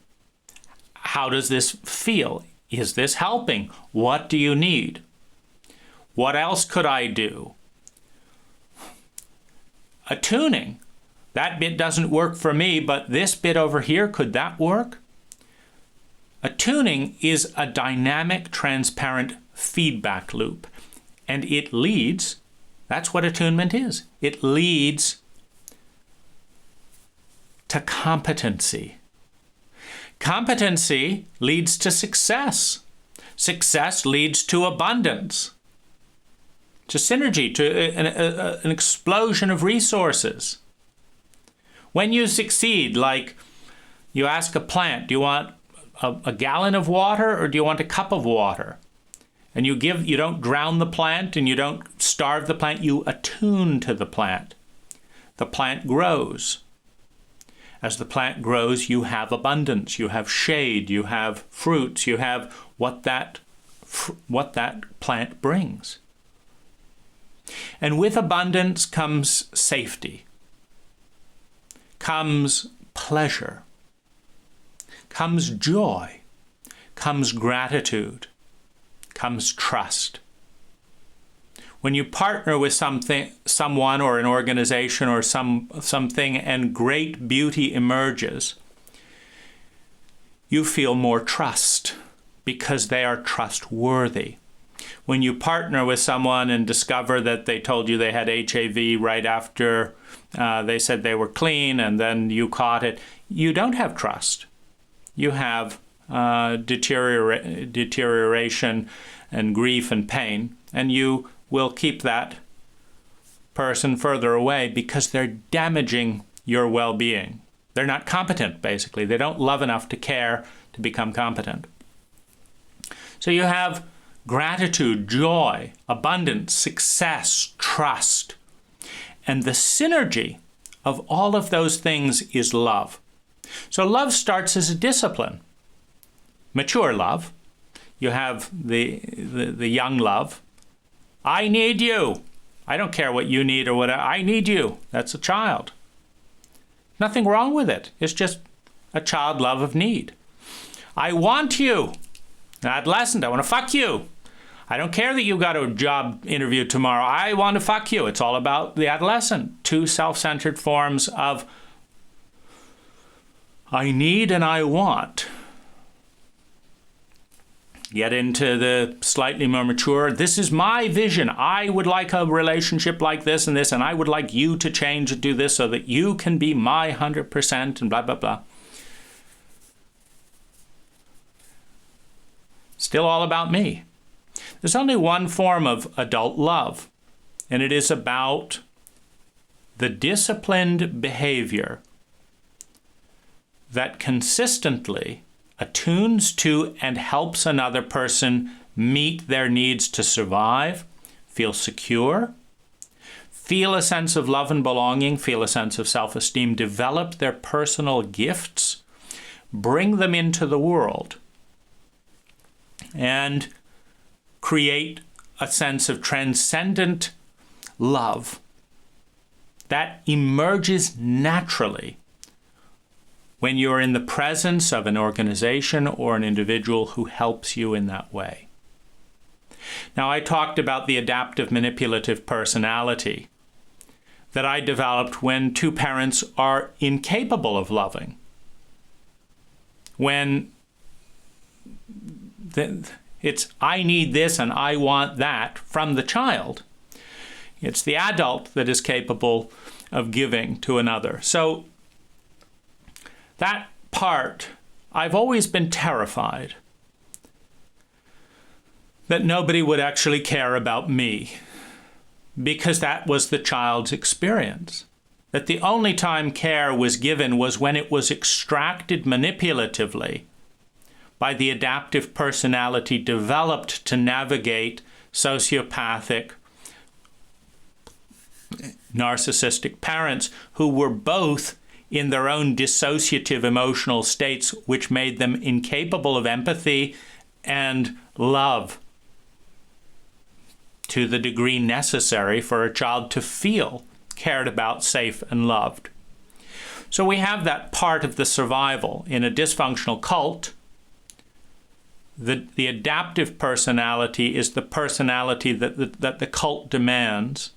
How does this feel? Is this helping? What do you need? What else could I do? Attuning. That bit doesn't work for me, but this bit over here, could that work? Attuning is a dynamic, transparent feedback loop. And it leads, that's what attunement is. It leads to competency. Competency leads to success. Success leads to abundance, to synergy, to an explosion of resources. When you succeed, like you ask a plant, do you want a gallon of water or do you want a cup of water? And you don't drown the plant and you don't starve the plant, you attune to the plant. The plant grows. As the plant grows, you have abundance, you have shade, you have fruits, you have what that plant brings. And with abundance comes safety, comes pleasure, comes joy, comes gratitude, comes trust. When you partner with someone or an organization or something, and great beauty emerges, you feel more trust. because they are trustworthy. When you partner with someone and discover that they told you they had HIV right after they said they were clean and then you caught it, you don't have trust. You have deterioration and grief and pain, and you will keep that person further away because they're damaging your well-being. They're not competent, basically. They don't love enough to care to become competent. So you have gratitude, joy, abundance, success, trust. And the synergy of all of those things is love. So love starts as a discipline. Mature love. You have the young love. I need you. I don't care what you need or whatever. I need you. That's a child. Nothing wrong with it. It's just a child love of need. I want you. An adolescent, I want to fuck you. I don't care that you got a job interview tomorrow. I want to fuck you. It's all about the adolescent. Two self-centered forms of I need and I want. Get into the slightly more mature, this is my vision. I would like a relationship like this, and I would like you to change and do this so that you can be my 100% and blah, blah, blah. Still all about me. There's only one form of adult love, and it is about the disciplined behavior that consistently attunes to and helps another person meet their needs to survive, feel secure, feel a sense of love and belonging, feel a sense of self-esteem, develop their personal gifts, bring them into the world, and create a sense of transcendent love that emerges naturally when you're in the presence of an organization or an individual who helps you in that way. Now, I talked about the adaptive manipulative personality that I developed when two parents are incapable of loving. When it's I need this and I want that from the child. It's the adult that is capable of giving to another. So that part, I've always been terrified that nobody would actually care about me, because that was the child's experience. That the only time care was given was when it was extracted manipulatively by the adaptive personality developed to navigate sociopathic, narcissistic parents who were both in their own dissociative emotional states, which made them incapable of empathy and love to the degree necessary for a child to feel cared about, safe, and loved. So we have that part of the survival. In a dysfunctional cult, the adaptive personality is the personality that the cult demands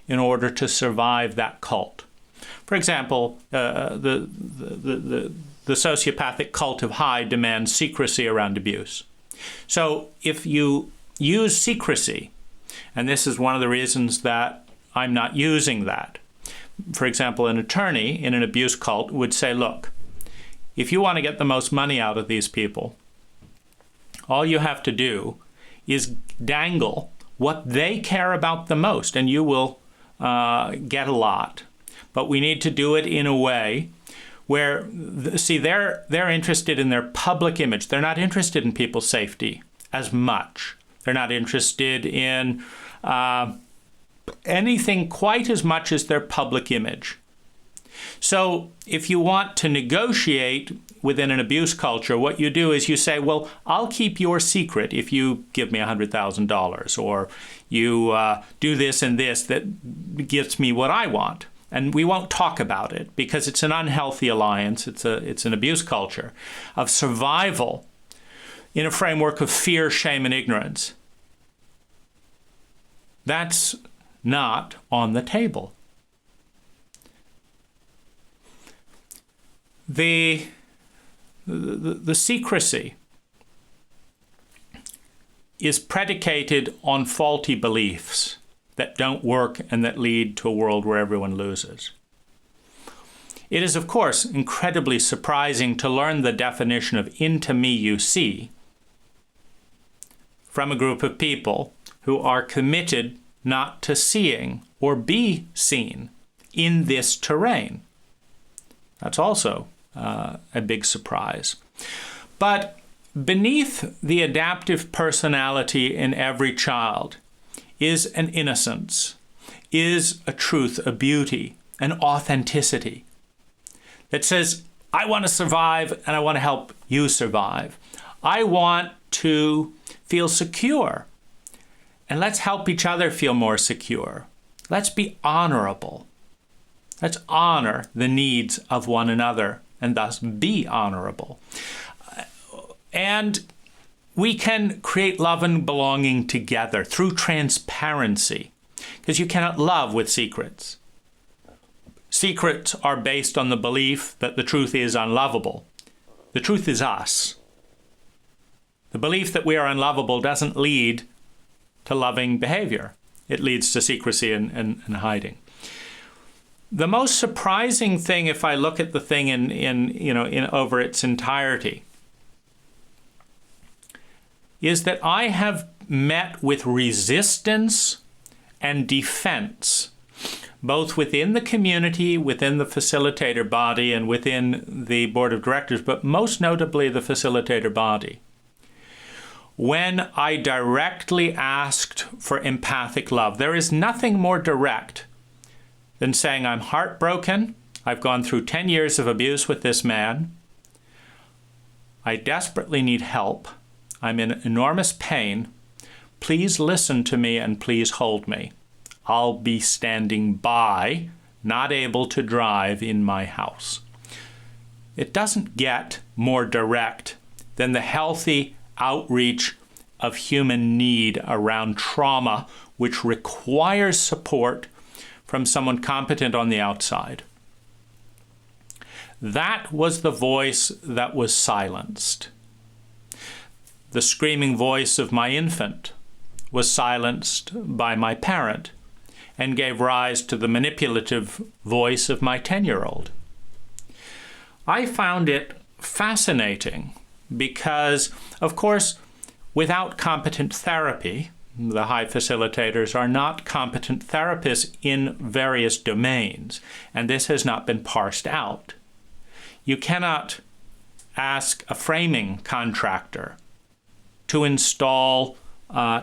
in order to survive that cult. For example, the sociopathic cult of high demands secrecy around abuse. So if you use secrecy, and this is one of the reasons that I'm not using that. For example, an attorney in an abuse cult would say, look, if you want to get the most money out of these people, all you have to do is dangle what they care about the most, and you will get a lot. But we need to do it in a way where, see, they're interested in their public image. They're not interested in people's safety as much. They're not interested in anything quite as much as their public image. So if you want to negotiate within an abuse culture, what you do is you say, well, I'll keep your secret if you give me $100,000, or you do this and this that gets me what I want. And we won't talk about it because it's an unhealthy alliance. It's an abuse culture of survival in a framework of fear, shame, and ignorance. That's not on the table. The secrecy is predicated on faulty beliefs that don't work and that lead to a world where everyone loses. It is, of course, incredibly surprising to learn the definition of "into me you see" from a group of people who are committed not to seeing or be seen in this terrain. That's also a big surprise. But beneath the adaptive personality in every child is an innocence, is a truth, a beauty, an authenticity that says, I want to survive and I want to help you survive. I want to feel secure, and let's help each other feel more secure. Let's be honorable. Let's honor the needs of one another and thus be honorable. And we can create love and belonging together through transparency, because you cannot love with secrets. Secrets are based on the belief that the truth is unlovable. The truth is us. The belief that we are unlovable doesn't lead to loving behavior. It leads to secrecy and hiding. The most surprising thing, if I look at the thing in over its entirety, is that I have met with resistance and defense, both within the community, within the facilitator body, and within the board of directors, but most notably the facilitator body, when I directly asked for empathic love. There is nothing more direct than saying, I'm heartbroken. I've gone through 10 years of abuse with this man. I desperately need help. I'm in enormous pain. Please listen to me and please hold me. I'll be standing by, not able to drive in my house. It doesn't get more direct than the healthy outreach of human need around trauma, which requires support from someone competent on the outside. That was the voice that was silenced. The screaming voice of my infant was silenced by my parent and gave rise to the manipulative voice of my 10-year-old. I found it fascinating because, of course, without competent therapy, the high facilitators are not competent therapists in various domains, and this has not been parsed out. You cannot ask a framing contractor to install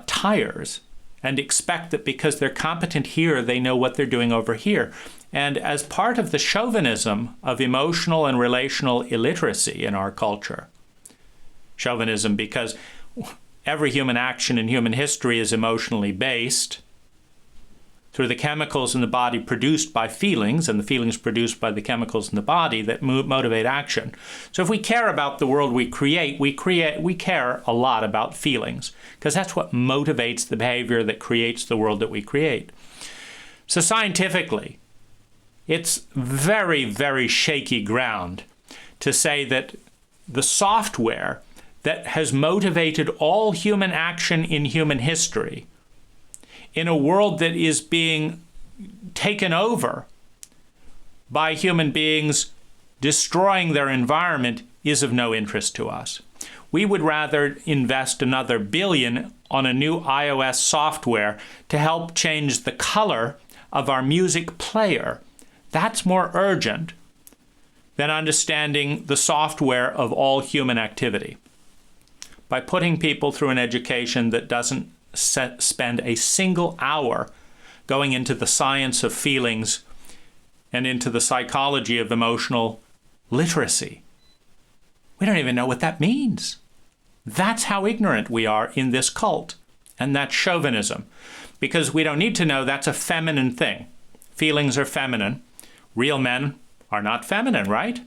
tires and expect that because they're competent here, they know what they're doing over here. And as part of the chauvinism of emotional and relational illiteracy in our culture, chauvinism because every human action in human history is emotionally based through the chemicals in the body produced by feelings, and the feelings produced by the chemicals in the body that motivate action. So if we care about the world we care a lot about feelings, because that's what motivates the behavior that creates the world that we create. So scientifically, it's very, very shaky ground to say that the software that has motivated all human action in human history in a world that is being taken over by human beings destroying their environment is of no interest to us. We would rather invest another $1 billion on a new iOS software to help change the color of our music player. That's more urgent than understanding the software of all human activity. By putting people through an education that doesn't spend a single hour going into the science of feelings and into the psychology of emotional literacy. We don't even know what that means. That's how ignorant we are in this cult, and that's chauvinism, because we don't need to know that's a feminine thing. Feelings are feminine. Real men are not feminine, right?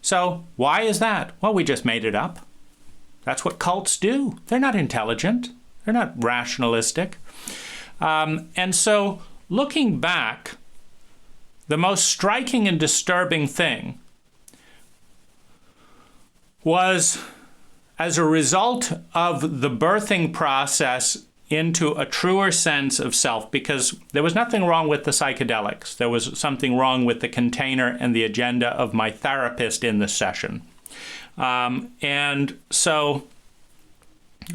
So why is that? Well, we just made it up. That's what cults do. They're not intelligent. They're not rationalistic. And so looking back, the most striking and disturbing thing was as a result of the birthing process into a truer sense of self, because there was nothing wrong with the psychedelics. There was something wrong with the container and the agenda of my therapist in the session. And so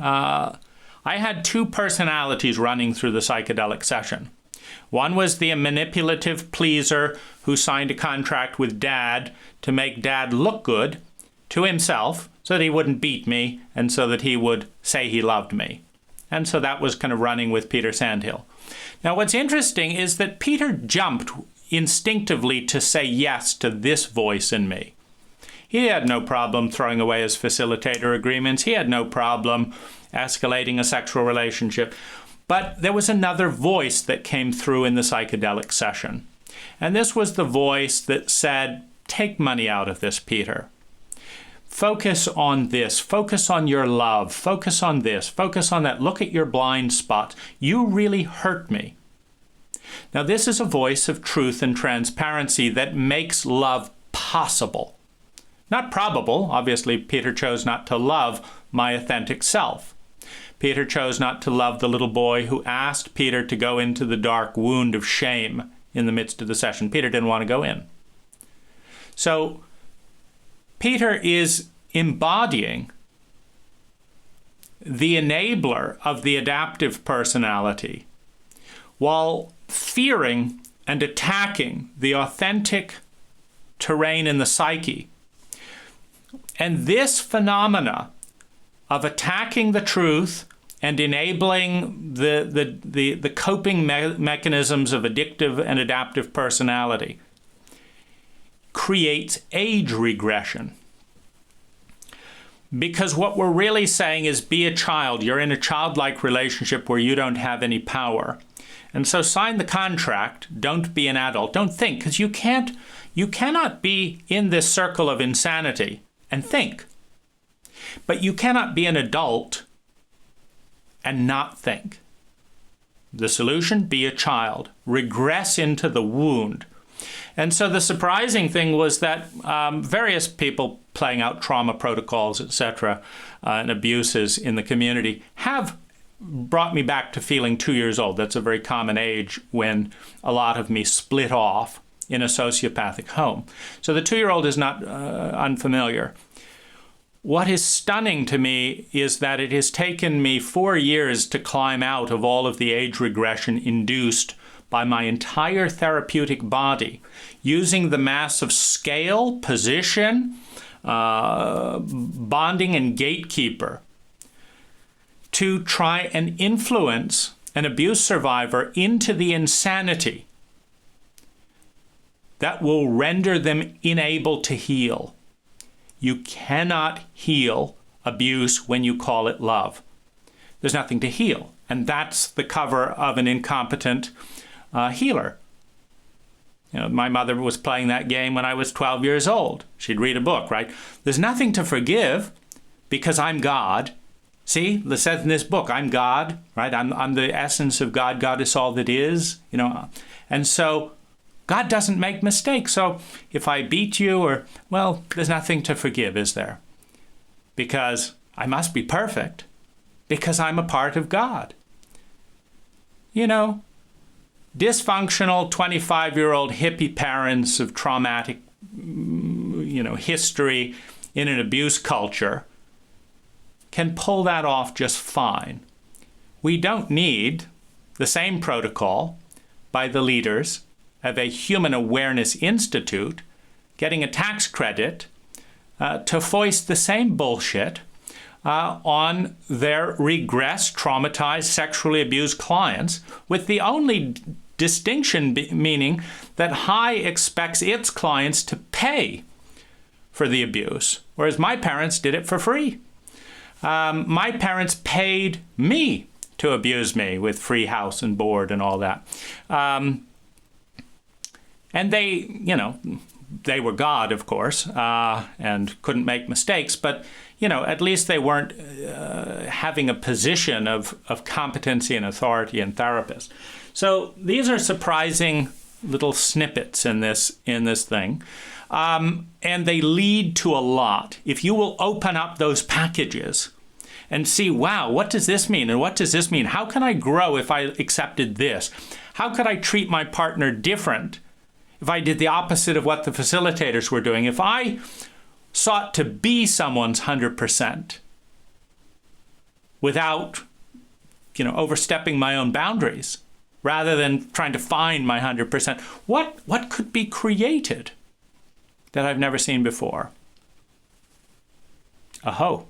I had two personalities running through the psychedelic session. One was the manipulative pleaser who signed a contract with Dad to make Dad look good to himself so that he wouldn't beat me and so that he would say he loved me. And so that was kind of running with Peter Sandhill. Now, what's interesting is that Peter jumped instinctively to say yes to this voice in me. He had no problem throwing away his facilitator agreements. He had no problem escalating a sexual relationship. But there was another voice that came through in the psychedelic session. And this was the voice that said, take money out of this, Peter. Focus on this. Focus on your love. Focus on this. Focus on that. Look at your blind spots. You really hurt me. Now, this is a voice of truth and transparency that makes love possible. Not probable. Obviously, Peter chose not to love my authentic self. Peter chose not to love the little boy who asked Peter to go into the dark wound of shame in the midst of the session. Peter didn't want to go in. So Peter is embodying the enabler of the adaptive personality while fearing and attacking the authentic terrain in the psyche. And this phenomena of attacking the truth and enabling the coping mechanisms of addictive and adaptive personality creates age regression. Because what we're really saying is be a child. You're in a childlike relationship where you don't have any power. And so sign the contract. Don't be an adult. Don't think, because you cannot be in this circle of insanity and think. But you cannot be an adult and not think. The solution, be a child. Regress into the wound. And so the surprising thing was that various people playing out trauma protocols, etc., and abuses in the community have brought me back to feeling 2 years old. That's a very common age when a lot of me split off in a sociopathic home. So the 2-year-old is not unfamiliar. What is stunning to me is that it has taken me 4 years to climb out of all of the age regression induced by my entire therapeutic body, using the massive scale, position, bonding, and gatekeeper to try and influence an abuse survivor into the insanity that will render them unable to heal. You cannot heal abuse when you call it love. There's nothing to heal. And that's the cover of an incompetent healer. You know, my mother was playing that game when I was 12 years old. She'd read a book, right? There's nothing to forgive because I'm God. See, it says in this book, I'm God, right? I'm the essence of God. God is all that is, you know. And so God doesn't make mistakes. So if I beat you there's nothing to forgive, is there? Because I must be perfect because I'm a part of God. You know, dysfunctional 25-year-old hippie parents of traumatic, history in an abuse culture can pull that off just fine. We don't need the same protocol by the leaders of a Human Awareness Institute getting a tax credit to foist the same bullshit on their regressed, traumatized, sexually abused clients, with the only distinction meaning that High expects its clients to pay for the abuse, whereas my parents did it for free. My parents paid me to abuse me with free house and board and all that. And they were God, of course, and couldn't make mistakes, but, at least they weren't having a position of competency and authority and therapist. So these are surprising little snippets in this thing. and they lead to a lot. If you will open up those packages and see, wow, what does this mean? And what does this mean? How can I grow if I accepted this? How could I treat my partner different if I did the opposite of what the facilitators were doing? If I sought to be someone's 100% without, overstepping my own boundaries, rather than trying to find my 100%, what could be created that I've never seen before? Aho.